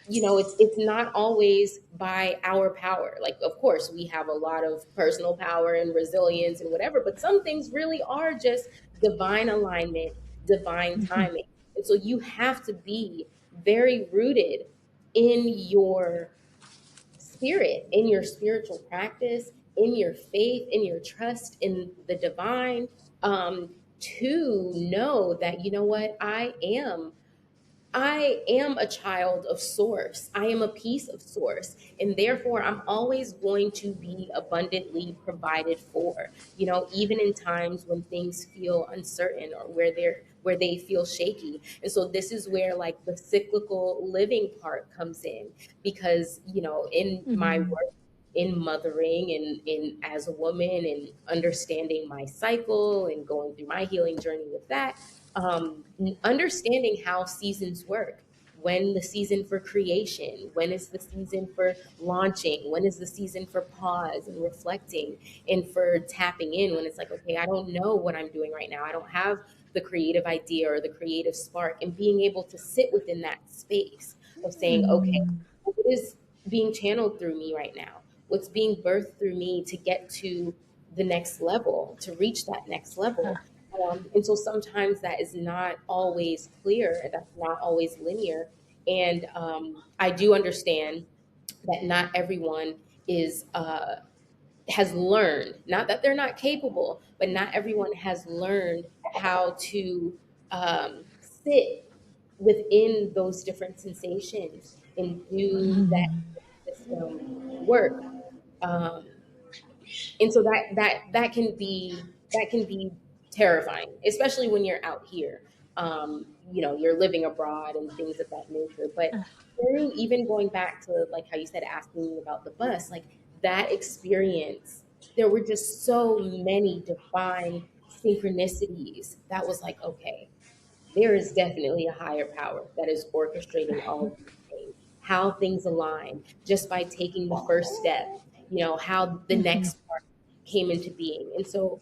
Speaker 2: it's not always by our power. Like, of course, we have a lot of personal power and resilience and whatever, but some things really are just divine alignment, divine
Speaker 1: Mm-hmm.
Speaker 2: timing. And so you have to be very rooted in your spirit, in your spiritual practice, in your faith, in your trust in the divine, to know that, you know what, I am a child of source. I am a piece of source. And therefore, I'm always going to be abundantly provided for, even in times when things feel uncertain or where they feel shaky. And so this is where like the cyclical living part comes in because, in my
Speaker 1: Mm-hmm.
Speaker 2: work in mothering and in as a woman and understanding my cycle and going through my healing journey with that, understanding how seasons work. When the season for creation, when is the season for launching, when is the season for pause and reflecting and for tapping in when it's like, okay, I don't know what I'm doing right now. I don't have the creative idea or the creative spark, and being able to sit within that space of saying, okay,
Speaker 1: Mm-hmm.
Speaker 2: what is being channeled through me right now? What's being birthed through me to get to the next level, to reach that next level? And so sometimes that is not always clear, that's not always linear. And I do understand that not everyone is has learned, not that they're not capable, but not everyone has learned how to sit within those different sensations and do that
Speaker 1: Mm-hmm.
Speaker 2: system work. Um, and so that can be terrifying, especially when you're out here. You're living abroad and things of that nature. But through even going back to like how you said asking me about the bus, like that experience, there were just so many divine synchronicities that was like, okay, there is definitely a higher power that is orchestrating all of these things. How things align just by taking the first step, how the
Speaker 1: Mm-hmm.
Speaker 2: next part came into being. And so,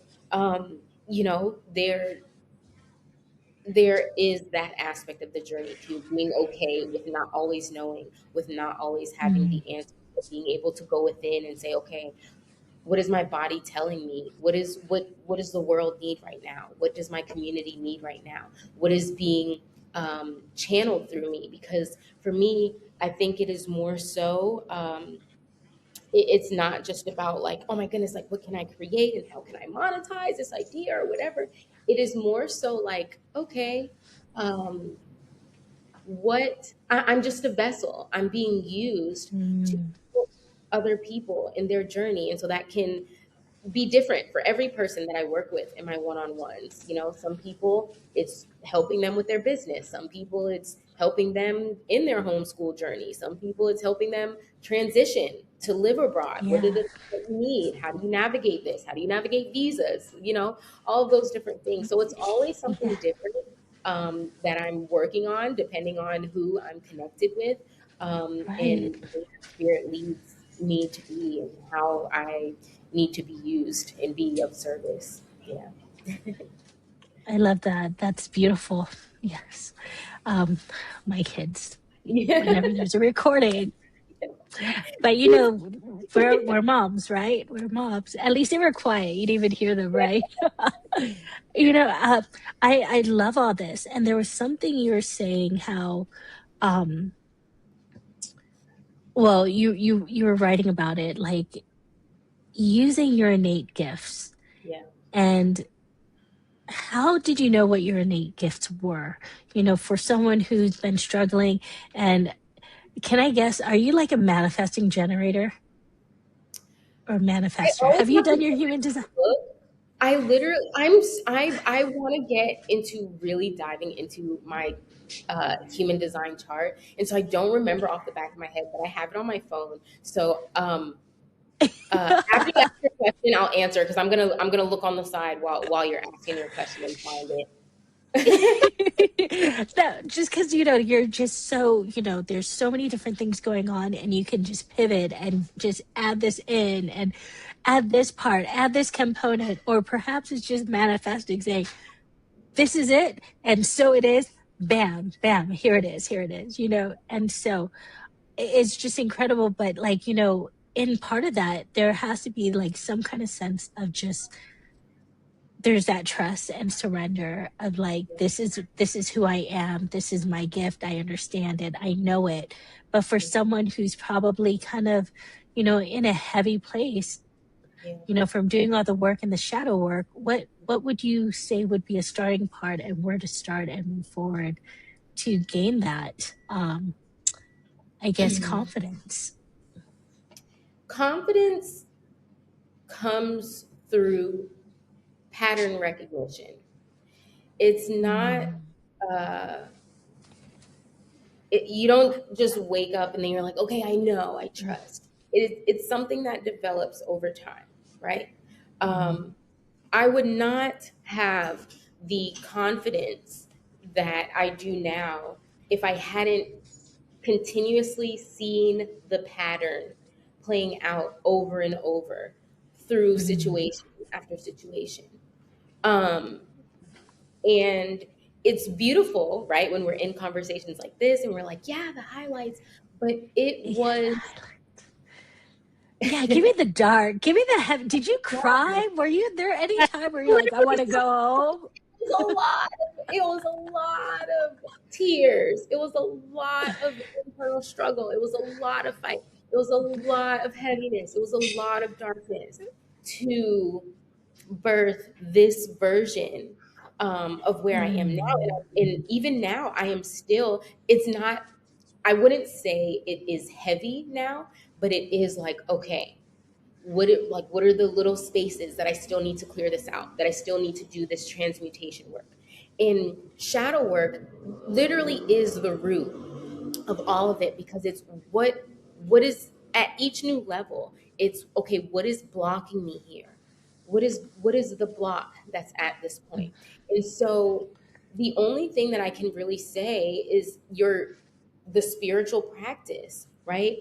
Speaker 2: there is that aspect of the journey too, being okay with not always knowing, with not always having
Speaker 1: Mm-hmm.
Speaker 2: the answer, but being able to go within and say, okay, what is my body telling me? What does the world need right now? What does my community need right now? What is being channeled through me? Because for me, I think it is more so, it's not just about like, oh my goodness, like what can I create and how can I monetize this idea or whatever. It is more so like, okay, um, I'm just a vessel. I'm being used to
Speaker 1: Mm-hmm.
Speaker 2: help other people in their journey, and so that can be different for every person that I work with in my one-on-ones. Some people it's helping them with their business. Some people it's helping them in their homeschool journey. Some people it's helping them transition to live abroad. What is
Speaker 1: Yeah,
Speaker 2: it that you need? How do you navigate this? How do you navigate visas? All of those different things. So it's always something
Speaker 1: yeah,
Speaker 2: different that I'm working on, depending on who I'm connected with,
Speaker 1: right.
Speaker 2: and where spirit leads me to be and how I need to be used and be of service. Yeah.
Speaker 1: I love that. That's beautiful. Yes. Um, my kids,
Speaker 2: Yeah.
Speaker 1: whenever there's a recording, but we're moms, right? We're moms. At least they were quiet. You didn't even hear them, right? you know, uh, I love all this. And there was something you were saying how, um, well, you were writing about it, like using your innate gifts.
Speaker 2: Yeah.
Speaker 1: And how did you know what your innate gifts were? For someone who's been struggling, and can I guess, are you like a manifesting generator or
Speaker 2: I
Speaker 1: manifester?
Speaker 2: always
Speaker 1: Have you
Speaker 2: have to
Speaker 1: done your
Speaker 2: go
Speaker 1: human
Speaker 2: back
Speaker 1: design?
Speaker 2: and look. I literally, I want to get into really diving into my human design chart, and so I don't remember off the back of my head, but I have it on my phone. So after you ask your question, I'll answer because I'm gonna look on the side while you're asking your question and find it.
Speaker 1: No, just because you're just so there's so many different things going on, and you can just pivot and just add this in and add this part, add this component, or perhaps it's just manifesting, saying this is it, and so it is. Bam, bam, here it is, here it is. And so it's just incredible. But like in part of that, there has to be like some kind of sense of just there's that trust and surrender of like, this is who I am, this is my gift, I understand it, I know it. But for someone who's probably kind of, in a heavy place,
Speaker 2: Yeah.
Speaker 1: from doing all the work and the shadow work, what would you say would be a starting part, and where to start and move forward to gain that, I guess, confidence?
Speaker 2: Confidence comes through pattern recognition. It's not,
Speaker 1: Mm,
Speaker 2: uh, you don't just wake up and then you're like, okay, I know, I
Speaker 1: mm,
Speaker 2: trust. It's something that develops over time, right?
Speaker 1: mm,
Speaker 2: Um, I would not have the confidence that I do now if I hadn't continuously seen the pattern playing out over and over through
Speaker 1: mm.
Speaker 2: situation after situation. Um, and it's beautiful, right? When we're in conversations like this and we're like, yeah, the highlights, but it
Speaker 1: Yeah,
Speaker 2: was,
Speaker 1: yeah. Give me the dark. Give me the heavy. Did you
Speaker 2: yeah,
Speaker 1: cry? Were you there any
Speaker 2: I
Speaker 1: time where you're like, I want
Speaker 2: literally
Speaker 1: to go home?
Speaker 2: it was a lot it was a lot of tears. It was a lot of internal struggle. It was a lot of fight. It was a lot of heaviness. It was a lot of darkness to birth this version of where I am now.
Speaker 1: Mm,
Speaker 2: And even now, I am still, it's not, I wouldn't say it is heavy now, but it is like, okay, what are the little spaces that I still need to clear this out, that I still need to do this transmutation work. And shadow work literally is the root of all of it, because it's what is at each new level. It's okay, what is blocking me here? What is the block that's at this point? And so the only thing that I can really say is the spiritual practice, right?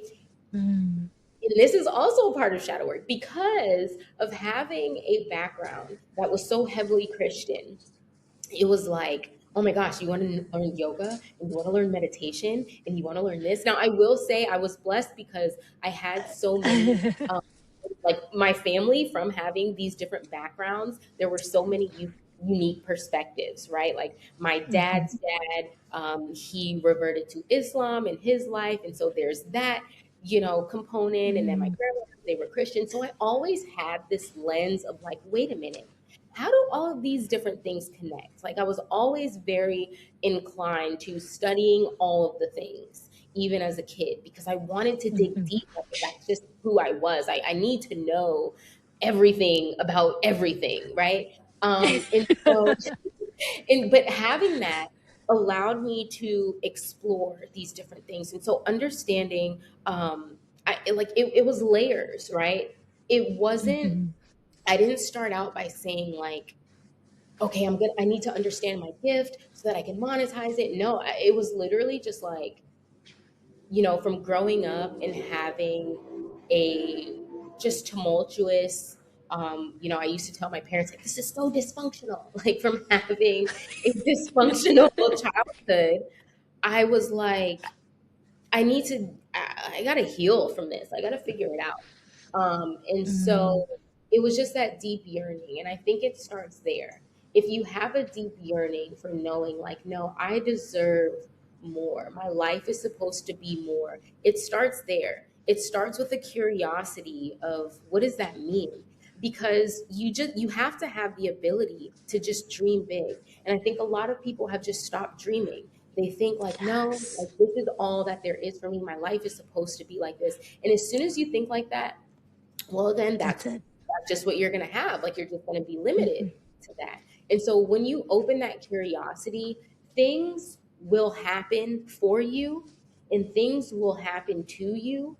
Speaker 1: mm,
Speaker 2: And this is also a part of shadow work because of having a background that was so heavily Christian. It was like, oh my gosh, you want to learn yoga and you want to learn meditation and you want to learn this. Now, I will say I was blessed because I had so many, like my family, from having these different backgrounds, there were so many unique perspectives, right? Like my
Speaker 1: mhm,
Speaker 2: dad's dad, he reverted to Islam in his life. And so there's that, component. And then my
Speaker 1: mm,
Speaker 2: grandmother, they were Christian. So I always had this lens of like, wait a minute, how do all of these different things connect? Like I was always very inclined to studying all of the things, even as a kid, because I wanted to dig
Speaker 1: mhm.
Speaker 2: deep. Like, that's just who I was. I need to know everything about everything, right? And so, but having that allowed me to explore these different things. And so understanding, it was layers, right? It wasn't,
Speaker 1: Mhm,
Speaker 2: I didn't start out by saying like, okay, I need to understand my gift so that I can monetize it. No, it was literally just like, from growing up and having a just tumultuous, I used to tell my parents, like, this is so dysfunctional. Like, from having a dysfunctional childhood, I was like, I got to heal from this. I got to figure it out. And
Speaker 1: mm,
Speaker 2: so it was just that deep yearning. And I think it starts there. If you have a deep yearning for knowing, like, no, I deserve more, my life is supposed to be more, it starts there. It starts with a curiosity of what does that mean? Because you have to have the ability to just dream big. And I think a lot of people have just stopped dreaming. They think like, no, like
Speaker 1: yes,
Speaker 2: this is all that there is for me. My life is supposed to be like this. And as soon as you think like that, well, then
Speaker 1: that's
Speaker 2: that's
Speaker 1: it.
Speaker 2: that's just what you're gonna have. Like you're just gonna be limited
Speaker 1: Mhm,
Speaker 2: to that. And so when you open that curiosity, things will happen for you and things will happen to you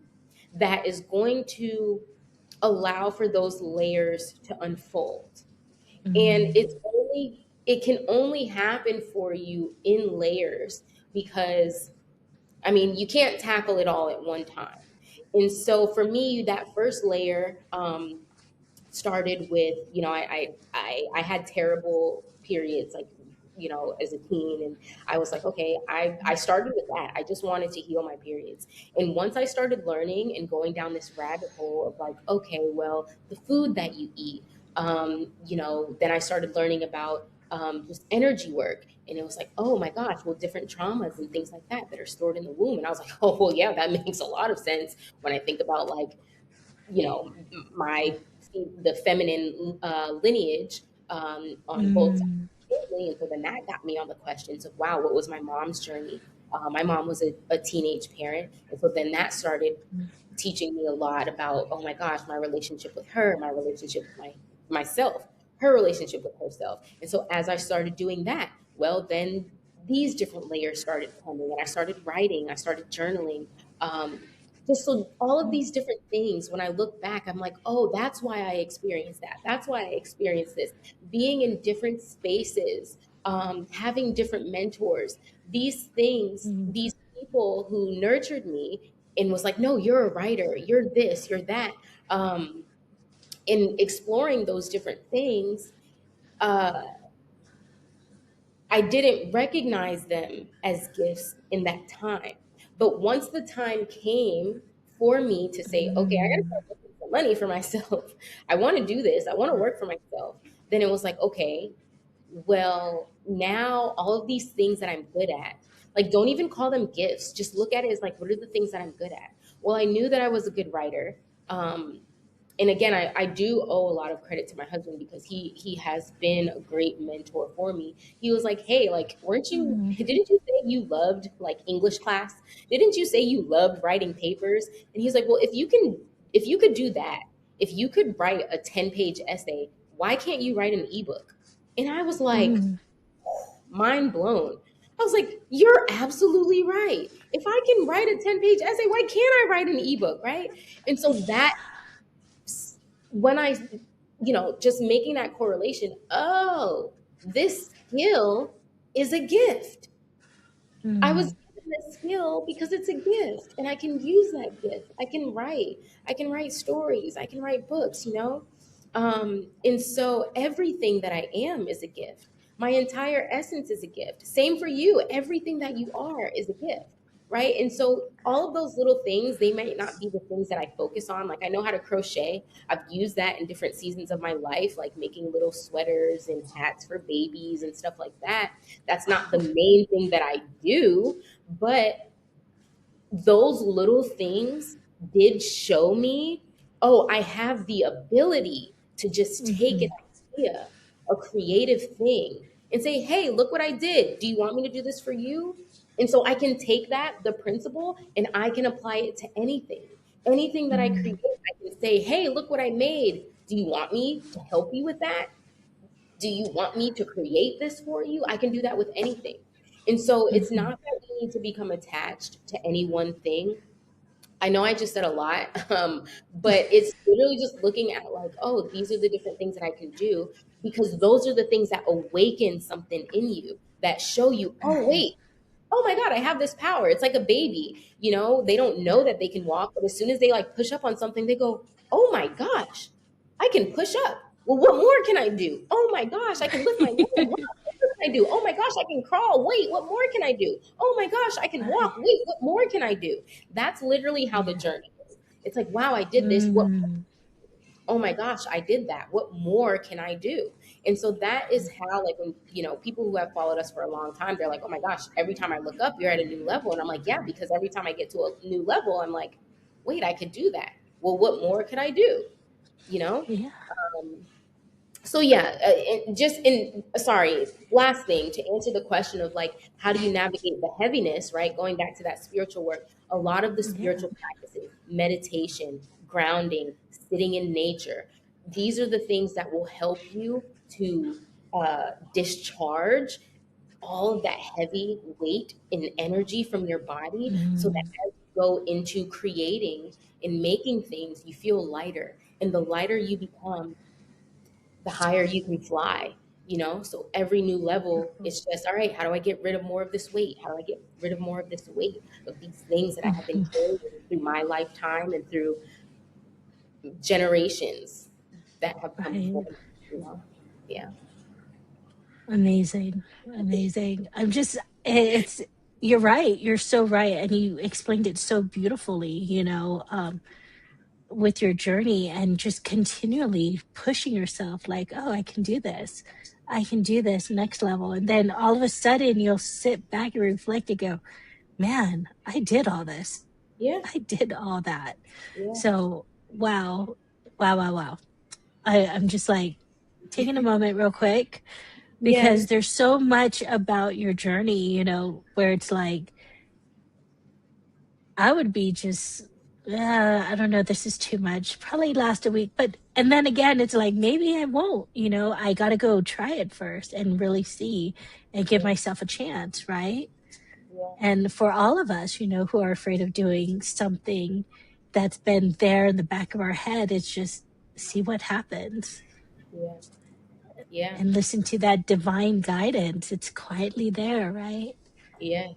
Speaker 2: that is going to allow for those layers to unfold. And
Speaker 1: mm,
Speaker 2: it can only happen for you in layers because I mean, you can't tackle it all at one time. And so for me, that first layer started with, I had terrible periods, like, as a teen. And I was like, okay, I started with that. I just wanted to heal my periods. And once I started learning and going down this rabbit hole of like, okay, well, the food that you eat, Then I started learning about just energy work. And it was like, oh my gosh, well, different traumas and things like that that are stored in the womb. And I was like, oh, well, yeah, that makes a lot of sense when I think about like, my the feminine lineage on both sides
Speaker 1: Mm,
Speaker 2: of the family. And so then that got me on the questions of, wow, what was my mom's journey? My mom was a teenage parent. And so then that started teaching me a lot about, oh my gosh, my relationship with her, my relationship with myself, her relationship with herself. And so as I started doing that, well, then these different layers started coming, and I started writing, I started journaling. Just so all of these different things, when I look back, I'm like, oh, that's why I experienced that. That's why I experienced this. Being in different spaces, having different mentors, these things,
Speaker 1: mm,
Speaker 2: these people who nurtured me and was like, no, you're a writer, you're this, you're that. Um, in exploring those different things, uh, I didn't recognize them as gifts in that time. But once the time came for me to say, okay, I got to start
Speaker 1: mm,
Speaker 2: making some money for myself, I want to do this, I want to work for myself, then it was like, okay, well, now all of these things that I'm good at, like, don't even call them gifts. Just look at it as like, what are the things that I'm good at? Well, I knew that I was a good writer. Um, and again, I do owe a lot of credit to my husband because he has been a great mentor for me. He was like, hey, like, weren't you,
Speaker 1: mm,
Speaker 2: didn't you say you loved like English class? Didn't you say you loved writing papers? And he's like, well, if you could do that, if you could write a 10-page essay, why can't you write an ebook? And I was like,
Speaker 1: mm,
Speaker 2: mind blown. I was like, you're absolutely right. If I can write a 10-page essay, why can't I write an ebook, right? And so
Speaker 1: yeah.
Speaker 2: that, when I, just making that correlation, oh, this skill is a gift. I was
Speaker 1: Mm,
Speaker 2: given this skill because it's a gift and I can use that gift. I can write stories, I can write books. And so everything that I am is a gift. My entire essence is a gift. Same for you. Everything that you are is a gift. Right. And so all of those little things, they might not be the things that I focus on. Like I know how to crochet. I've used that in different seasons of my life, like making little sweaters and hats for babies and stuff like that. That's not the main thing that I do, but those little things did show me, oh, I have the ability to just take an
Speaker 1: mhm,
Speaker 2: idea, a creative thing, and say, hey, look what I did. Do you want me to do this for you? And so I can take that, the principle, and I can apply it to anything. Anything that I create,
Speaker 1: mm,
Speaker 2: I can say, hey, look what I made. Do you want me to help you with that? Do you want me to create this for you? I can do that with anything. And so it's
Speaker 1: mhm.
Speaker 2: not that we need to become attached to any one thing. I know I just said a lot, but it's literally just looking at like, oh, these are the different things that I can do because those are the things that awaken something in you that show you, oh,
Speaker 1: Right.
Speaker 2: wait, oh my God, I have this power. It's like a baby, they don't know that they can walk, but as soon as they like push up on something, they go, oh my gosh, I can push up. Well, what more can I do? Oh my gosh, I can lift my leg. Wow, what more can I do? Oh my gosh, I can crawl. Wait, what more can I do? Oh my gosh, I can
Speaker 1: Right.
Speaker 2: walk. Wait, what more can I do? That's literally how the
Speaker 1: Yeah.
Speaker 2: journey is. It's like, wow, I did this. What
Speaker 1: Mm,
Speaker 2: oh my gosh, I did that. What more can I do? And so that is how, like, when, people who have followed us for a long time, they're like, oh my gosh, every time I look up, you're at a new level. And I'm like, yeah, because every time I get to a new level, I'm like, wait, I could do that. Well, what more could I do? You know?
Speaker 1: yeah.
Speaker 2: Um, so yeah, sorry, last thing to answer the question of like, how do you navigate the heaviness, right? Going back to that spiritual work, a lot of the
Speaker 1: Yeah.
Speaker 2: spiritual practices, meditation, grounding, sitting in nature, these are the things that will help you to discharge all of that heavy weight and energy from your body so that
Speaker 1: Mm,
Speaker 2: as you go into creating and making things, you feel lighter. And the lighter you become, the higher you can fly. So every new level, it's just, all right, how do I get rid of more of this weight? How do I get rid of more of this weight of these things that I have been
Speaker 1: mhm.
Speaker 2: carrying through my lifetime and through generations that have come before
Speaker 1: Right.
Speaker 2: me? Yeah.
Speaker 1: Amazing. Amazing. It's, you're right. You're so right. And you explained it so beautifully, with your journey and just continually pushing yourself like, oh, I can do this. I can do this next level. And then all of a sudden you'll sit back and reflect and go, man, I did all this.
Speaker 2: Yeah.
Speaker 1: I did all that.
Speaker 2: Yeah.
Speaker 1: So, wow, wow, wow, wow. I'm just like taking a moment real quick because
Speaker 2: Yes.
Speaker 1: there's so much about your journey, where it's like, I would be just, I don't know, this is too much. Probably last a week. And then again, it's like, maybe I won't, I got to go try it first and really see and give
Speaker 2: Yeah.
Speaker 1: myself a chance, right?
Speaker 2: Yeah.
Speaker 1: And for all of us, who are afraid of doing something that's been there in the back of our head, it's just see what happens
Speaker 2: Yeah. Yeah.
Speaker 1: and listen to that divine guidance. It's quietly there, right?
Speaker 2: Yes.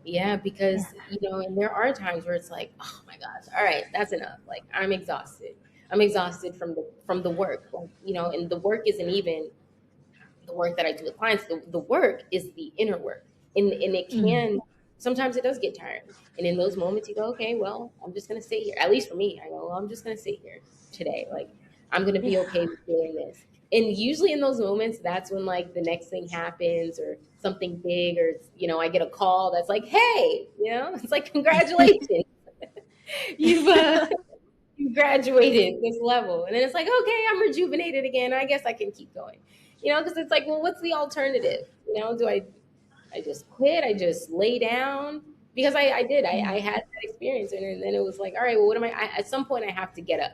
Speaker 2: Yeah,
Speaker 1: Yeah.
Speaker 2: because and there are times where it's like, oh my gosh, all right, that's enough. Like I'm exhausted. I'm exhausted from the work. Like, and the work isn't even the work that I do with clients. The work is the inner work. And it
Speaker 1: Mm,
Speaker 2: can sometimes it does get tiring. And in those moments you go, okay, well, I'm just gonna sit here. At least for me, I go, well, I'm just gonna sit here today. Like I'm gonna be
Speaker 1: yeah.
Speaker 2: okay with doing this. And usually in those moments, that's when like the next thing happens or something big or I get a call that's like, hey, it's like congratulations. You've you graduated this level. And then it's like, okay, I'm rejuvenated again. I guess I can keep going. Because it's like, well, what's the alternative? Do I just quit? I just lay down? Because I did. I had that experience. And then it was like, all right, well, what am at some point, I have to get up.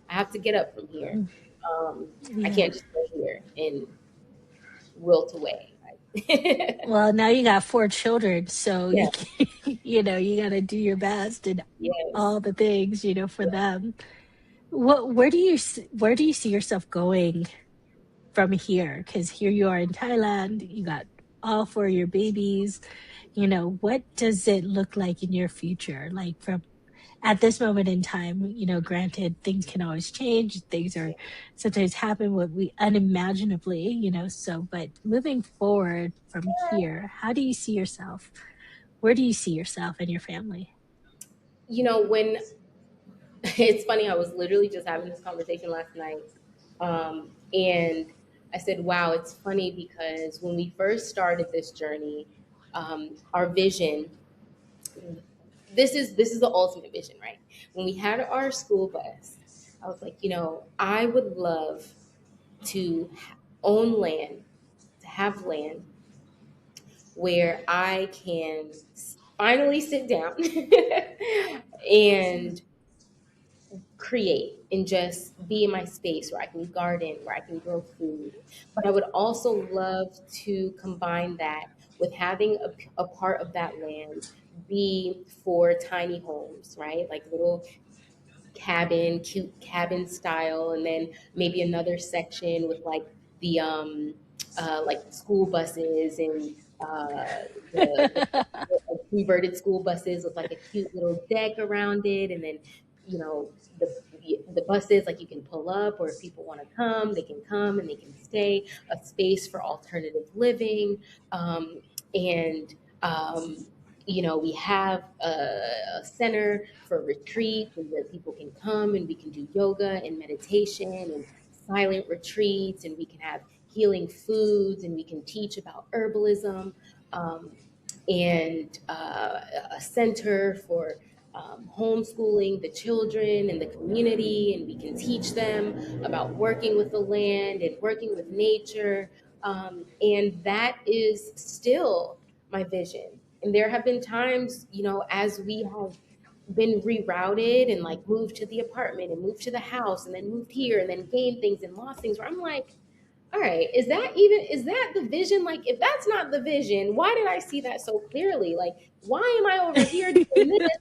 Speaker 2: I have to get up from here. I
Speaker 1: Yeah.
Speaker 2: can't just stay here and wilt away.
Speaker 1: Well, now you got 4 children, so
Speaker 2: Yeah.
Speaker 1: you got to do your best and
Speaker 2: Yes.
Speaker 1: all the things, for them. Where do you see yourself going from here? Because here you are in Thailand, you got all 4 of your babies. What does it look like in your future? Like from at this moment in time, granted, things can always change. Things are sometimes happen what we unimaginably, so, but moving forward from here, how do you see yourself? Where do you see yourself and your family?
Speaker 2: When it's funny, I was literally just having this conversation last night. And I said, wow, it's funny because when we first started this journey, our vision, this is the ultimate vision, right? When we had our school bus, I was like, I would love to own land, to have land where I can finally sit down and create and just be in my space where I can garden, where I can grow food. But I would also love to combine that with having a part of that land be for tiny homes, right? Like little cabin, cute cabin style, and then maybe another section with like school buses and the reverted school buses with like a cute little deck around it, and then you know the the buses like you can pull up, or if people want to come, they can come and they can stay. A space for alternative living, and we have a center for retreats where people can come and we can do yoga and meditation and silent retreats, and we can have healing foods, and we can teach about herbalism, um, and a center for homeschooling the children and the community, and we can teach them about working with the land and working with nature. And that is still my vision. And there have been times, as we have been rerouted and like moved to the apartment and moved to the house and then moved here and then gained things and lost things, where I'm like, all right, is that the vision? Like, if that's not the vision, why did I see that so clearly? Like, why am I over here doing this?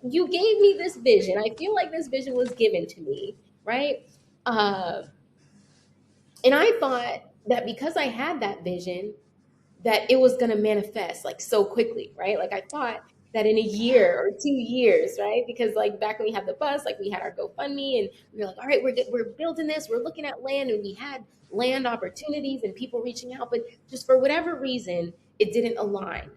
Speaker 2: You gave me this vision. I feel like this vision was given to me, right? Uh, and I thought that because I had that vision, that it was going to manifest like so quickly, right? Like I thought that in a
Speaker 1: Yeah.
Speaker 2: year or 2 years, right? Because like back when we had the bus, like we had our GoFundMe, and we were like, all right, we're building this, we're looking at land, and we had land opportunities and people reaching out, but just for whatever reason, it didn't align.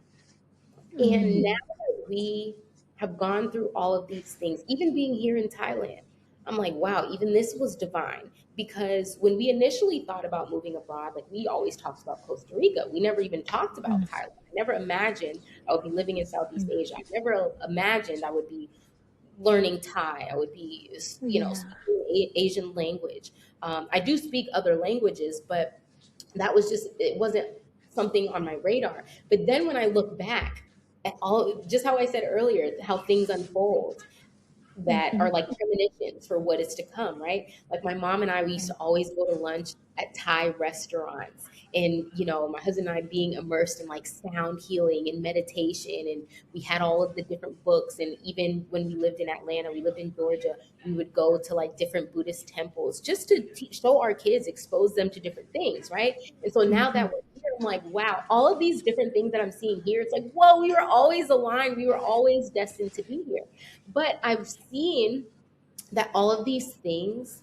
Speaker 2: And now
Speaker 1: Mm,
Speaker 2: that we have gone through all of these things, even being here in Thailand. I'm like, wow, even this was divine. Because when we initially thought about moving abroad, like we always talked about Costa Rica, we never even talked about
Speaker 1: Mm,
Speaker 2: Thailand. I never imagined I would be living in Southeast
Speaker 1: mm.
Speaker 2: Asia. I never imagined I would be learning Thai. I would be,
Speaker 1: Yeah.
Speaker 2: speaking Asian language. I do speak other languages, but that was just, it wasn't something on my radar. But then when I look back at all, just how I said earlier, how things unfold, that
Speaker 1: Hmm.
Speaker 2: are like premonitions for what is to come, right? Like my mom and I, we used to always go to lunch at Thai restaurants. And, my husband and I being immersed in like sound healing and meditation. And we had all of the different books. And even when we lived in Atlanta, we lived in Georgia, we would go to like different Buddhist temples just to show our kids, expose them to different things, right? And so now
Speaker 1: Hmm.
Speaker 2: that we're here, I'm like, wow, all of these different things that I'm seeing here, it's like, whoa, we were always aligned. We were always destined to be here. But I've seen that all of these things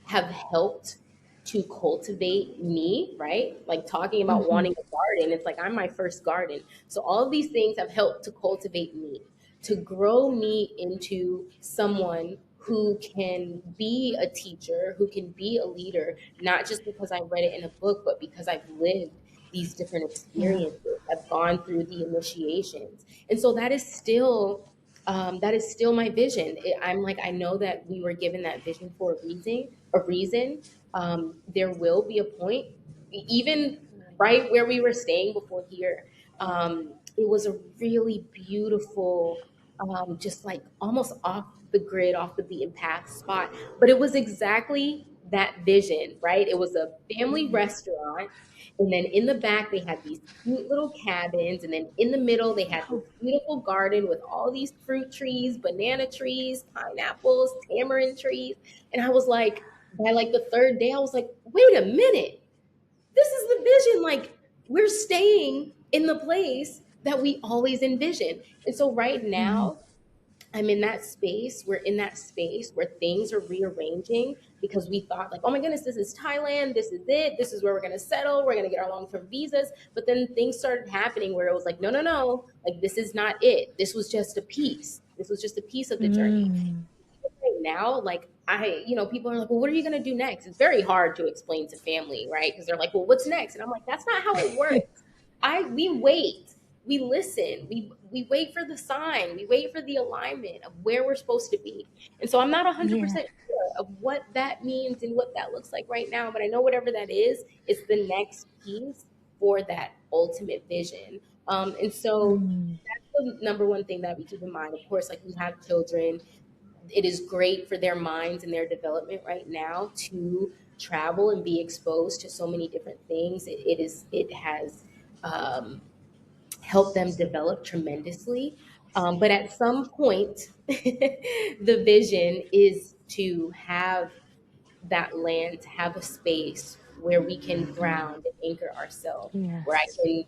Speaker 2: have helped to cultivate me, right? Like talking about
Speaker 1: Hmm.
Speaker 2: wanting a garden, it's like I'm my first garden. So all of these things have helped to cultivate me, to grow me into someone who can be a teacher, who can be a leader, not just because I read it in a book, but because I've lived these different
Speaker 1: Yeah.
Speaker 2: experiences. I've gone through the initiations. And so that is still my vision. I'm like, I know that we were given that vision for a reason. A reason. There will be a point, even right where we were staying before here. It was a really beautiful, just like almost off the grid, off the beaten path spot. But it was exactly that vision, right? It was a family restaurant. And then in the back, they had these cute little cabins. And then in the middle, they had this
Speaker 1: Wow.
Speaker 2: beautiful garden with all these fruit trees, banana trees, pineapples, tamarind trees. And I was like, by like the third day, I was like, wait a minute. This is the vision. Like, we're staying in the place that we always envisioned. And so right
Speaker 1: Mm.
Speaker 2: now, I'm in that space. We're in that space where things are rearranging because we thought like, oh my goodness, this is Thailand. This is it. This is where we're going to settle. We're going to get our long-term visas. But then things started happening where it was like, no, no, no. Like, this is not it. This was just a piece. This was just a piece of the journey.
Speaker 1: Mm.
Speaker 2: Right now, like people are like, well, what are you going to do next? It's very hard to explain to family, right? Because they're like, well, what's next? And I'm like, that's not how it works. We wait, we listen, we wait for the sign, we wait for the alignment of where we're supposed to be. And so I'm not
Speaker 1: Yeah.
Speaker 2: 100% sure of what that means and what that looks like right now, but I know whatever that is, it's the next piece for that ultimate vision. And so
Speaker 1: Mm.
Speaker 2: that's the number one thing that we keep in mind. Of course, like we have children, it is great for their minds and their development right now to travel and be exposed to so many different things. It has um, helped them develop tremendously. But at some point, the vision is to have that land, to have a space where we can ground and anchor ourselves, where I
Speaker 1: Yes.
Speaker 2: can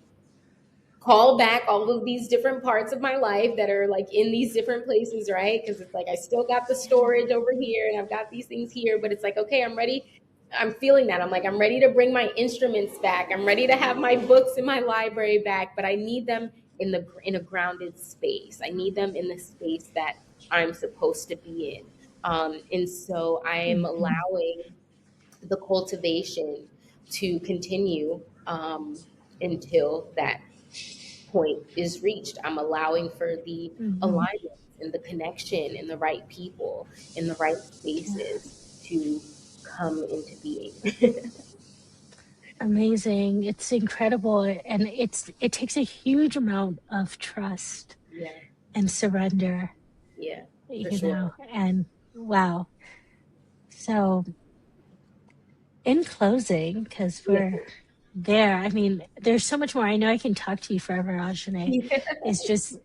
Speaker 2: call back all of these different parts of my life that are like in these different places, right? Because it's like I still got the storage over here and I've got these things here, but it's like, okay, I'm ready. I'm feeling that. I'm like, I'm ready to bring my instruments back. I'm ready to have my books in my library back, but I need them in a grounded space. I need them in the space that I'm supposed to be in. And so I'm
Speaker 1: Hmm.
Speaker 2: allowing the cultivation to continue until that point is reached. I'm allowing for the
Speaker 1: Hmm.
Speaker 2: alignment and the connection and the right people in the right
Speaker 1: Yeah.
Speaker 2: spaces to come into being.
Speaker 1: Amazing. It's incredible. And it takes a huge amount of trust
Speaker 2: Yeah,
Speaker 1: and surrender,
Speaker 2: yeah, for sure.
Speaker 1: and wow. So in closing, because
Speaker 2: Yeah.
Speaker 1: we're there, I mean, there's so much more. I know I can talk to you forever, Ajane.
Speaker 2: Yeah.
Speaker 1: It's just,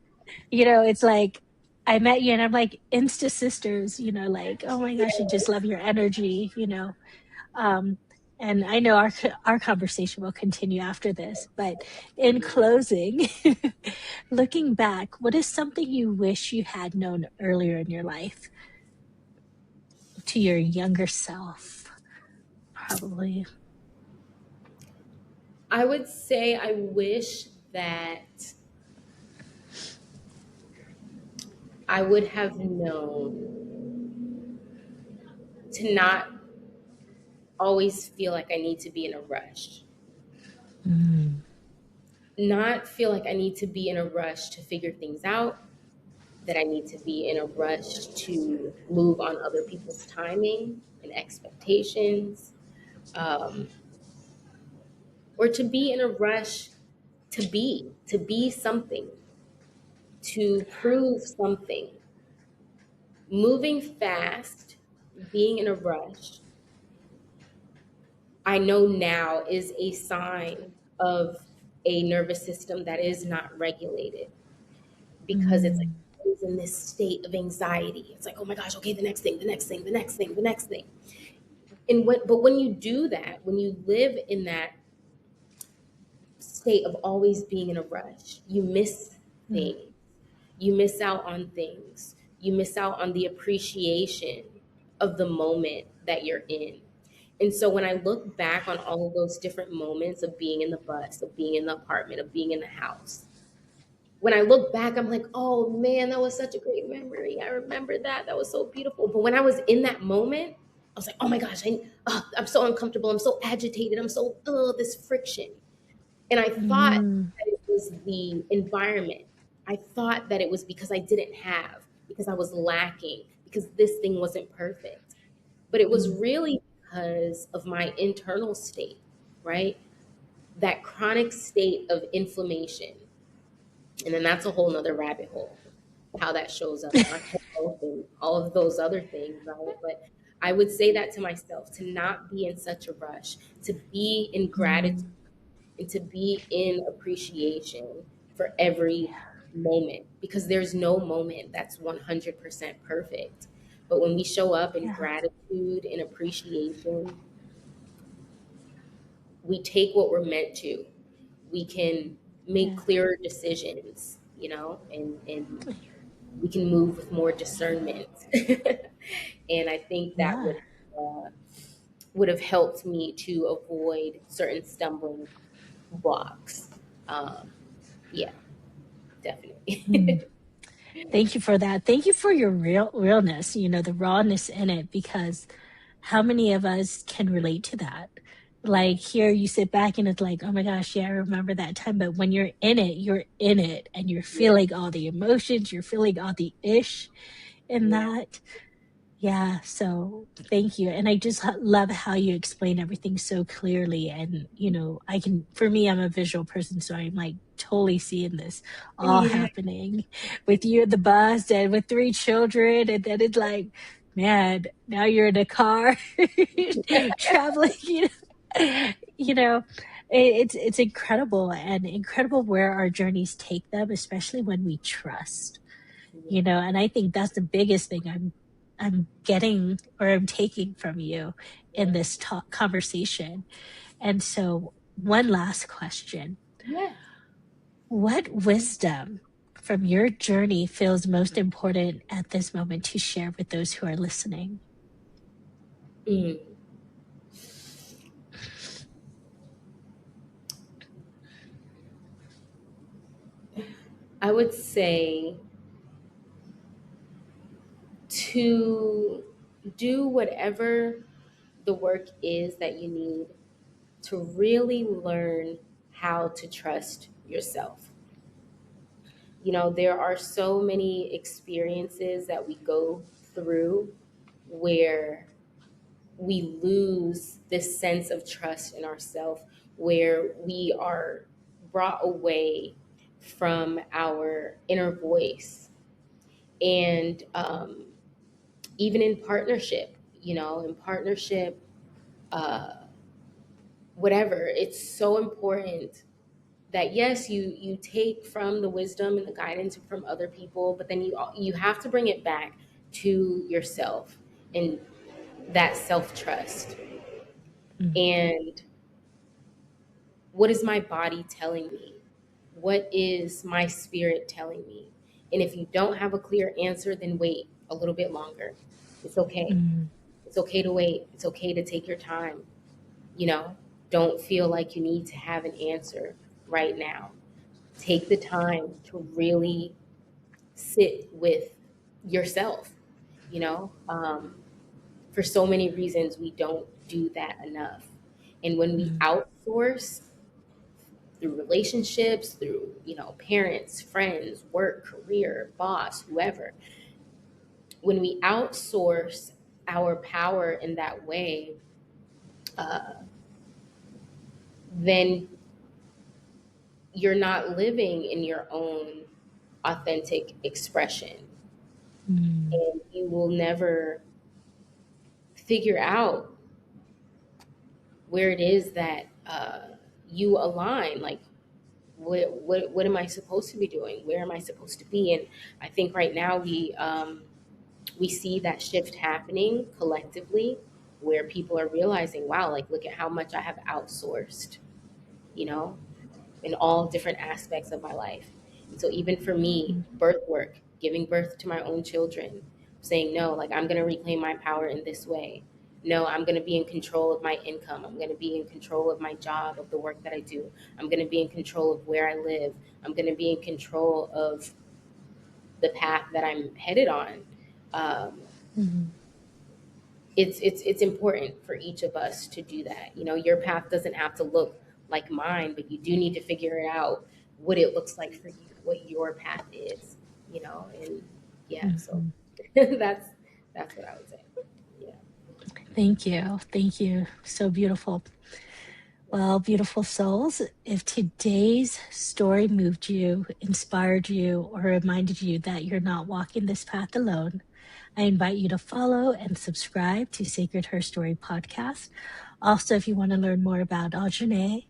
Speaker 1: it's like I met you and I'm like Insta sisters, like, oh my gosh, I just love your energy. Um, and I know our conversation will continue after this, but in closing, looking back, what is something you wish you had known earlier in your life to your younger self? Probably.
Speaker 2: I would say I would have known to not always feel like I need to be in a rush,
Speaker 1: Mm,
Speaker 2: not feel like I need to be in a rush to figure things out, that I need to be in a rush to move on other people's timing and expectations, um, or to be in a rush to be something, to prove something. Moving fast, being in a rush, I know now is a sign of a nervous system that is not regulated, because it's like
Speaker 1: mm,
Speaker 2: always in this state of anxiety. It's like, oh my gosh, okay, the next thing, the next thing, the next thing, the next thing. But when you do that, when you live in that state of always being in a rush, you miss
Speaker 1: mm,
Speaker 2: things. You miss out on things. You miss out on the appreciation of the moment that you're in. And so when I look back on all of those different moments of being in the bus, of being in the apartment, of being in the house, when I look back, I'm like, oh man, that was such a great memory. I remember that. That was so beautiful. But when I was in that moment, I was like, oh my gosh, I'm so uncomfortable. I'm so agitated. I'm so, this friction. And I thought
Speaker 1: mm,
Speaker 2: that it was the environment. I thought that it was because I didn't have, because I was lacking, because this thing wasn't perfect. But it was
Speaker 1: mm.
Speaker 2: really because of my internal state, right? That chronic state of inflammation. And then that's a whole nother rabbit hole, how that shows up in our health and all of those other things, right? But I would say that to myself, to not be in such a rush, to be in gratitude
Speaker 1: Mm.
Speaker 2: and to be in appreciation for every moment, because there's no moment that's 100% perfect. But when we show up in
Speaker 1: Yeah,
Speaker 2: gratitude and appreciation, we take what we're meant to. We can make
Speaker 1: yeah,
Speaker 2: clearer decisions, and we can move with more discernment. And I think that
Speaker 1: yeah.
Speaker 2: would have helped me to avoid certain stumbling blocks. Um, yeah,
Speaker 1: Mm.
Speaker 2: definitely.
Speaker 1: Thank you for that. Thank you for your realness, the rawness in it, because how many of us can relate to that? Like here you sit back and it's like, oh my gosh, yeah, I remember that time. But when you're in it and you're
Speaker 2: Yeah,
Speaker 1: feeling all the emotions, you're feeling all the ish in
Speaker 2: yeah,
Speaker 1: that. Yeah, so thank you. And I just love how you explain everything so clearly. And, for me, I'm a visual person, so I'm like totally seeing this all
Speaker 2: yeah,
Speaker 1: happening with you at the bus and with three children. And then it's like, man, now you're in a car traveling, you know, it's incredible, and incredible where our journeys take them, especially when we trust,
Speaker 2: yeah,
Speaker 1: and I think that's the biggest thing I'm getting, or I'm taking from you in
Speaker 2: yeah,
Speaker 1: this talk conversation. And so one last question:
Speaker 2: yeah.
Speaker 1: what wisdom from your journey feels most important at this moment to share with those who are listening?
Speaker 2: Mm. I would say to do whatever the work is that you need to really learn how to trust yourself. There are so many experiences that we go through where we lose this sense of trust in ourselves, where we are brought away from our inner voice. And even in partnership, uh, whatever, it's so important that yes, you take from the wisdom and the guidance from other people, but then you have to bring it back to yourself and that self trust.
Speaker 1: Mm,
Speaker 2: And what is my body telling me? What is my spirit telling me? And if you don't have a clear answer, then wait a little bit longer. It's okay.
Speaker 1: mm,
Speaker 2: It's okay to wait. It's okay to take your time. You know, don't feel like you need to have an answer right now. Take the time to really sit with yourself, you know. For so many reasons, we don't do that enough. And when we
Speaker 1: Mm,
Speaker 2: outsource through relationships, through, parents, friends, work, career, boss, whoever, when we outsource our power in that way, uh, then you're not living in your own authentic expression.
Speaker 1: mm,
Speaker 2: And you will never figure out where it is that you align. Like, what am I supposed to be doing? Where am I supposed to be? And I think right now we see that shift happening collectively, where people are realizing, wow, like look at how much I have outsourced, you know, in all different aspects of my life. And so even for me,
Speaker 1: mm,
Speaker 2: birth work, giving birth to my own children, saying no, like I'm going to reclaim my power in this way. No, I'm going to be in control of my income. I'm going to be in control of my job, of the work that I do. I'm going to be in control of where I live. I'm going to be in control of the path that I'm headed on. Um,
Speaker 1: mm,
Speaker 2: it's important for each of us to do that. You know, your path doesn't have to look like mine, but you do need to figure it out what it looks like for you, what your path is, and yeah, so
Speaker 1: mhm.
Speaker 2: that's what I would say. Yeah.
Speaker 1: Thank you. Thank you. So beautiful. Well, beautiful souls, if today's story moved you, inspired you, or reminded you that you're not walking this path alone, I invite you to follow and subscribe to Sacred Her Story podcast. Also, if you want to learn more about Ajane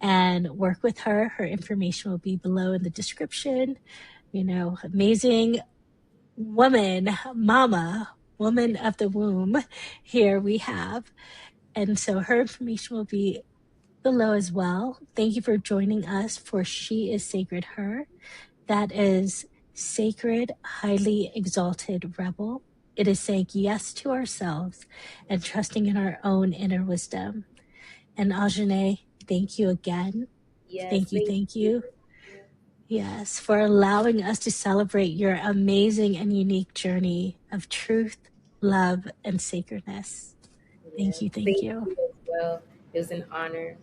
Speaker 1: and work with her, her information will be below in the description. Amazing woman, mama, woman of the womb, here we have. And so her information will be below as well. Thank you for joining us for She is Sacred Her. That is sacred, highly exalted rebel. It is saying yes to ourselves and trusting in our own inner wisdom. And Ajane, thank you again.
Speaker 2: Yes,
Speaker 1: Thank you,
Speaker 2: thank
Speaker 1: thank
Speaker 2: you.
Speaker 1: you. Yes, for allowing us to celebrate your amazing and unique journey of truth, love, and sacredness.
Speaker 2: Yeah,
Speaker 1: Thank you, thank
Speaker 2: thank
Speaker 1: you.
Speaker 2: you as well. It was an honor.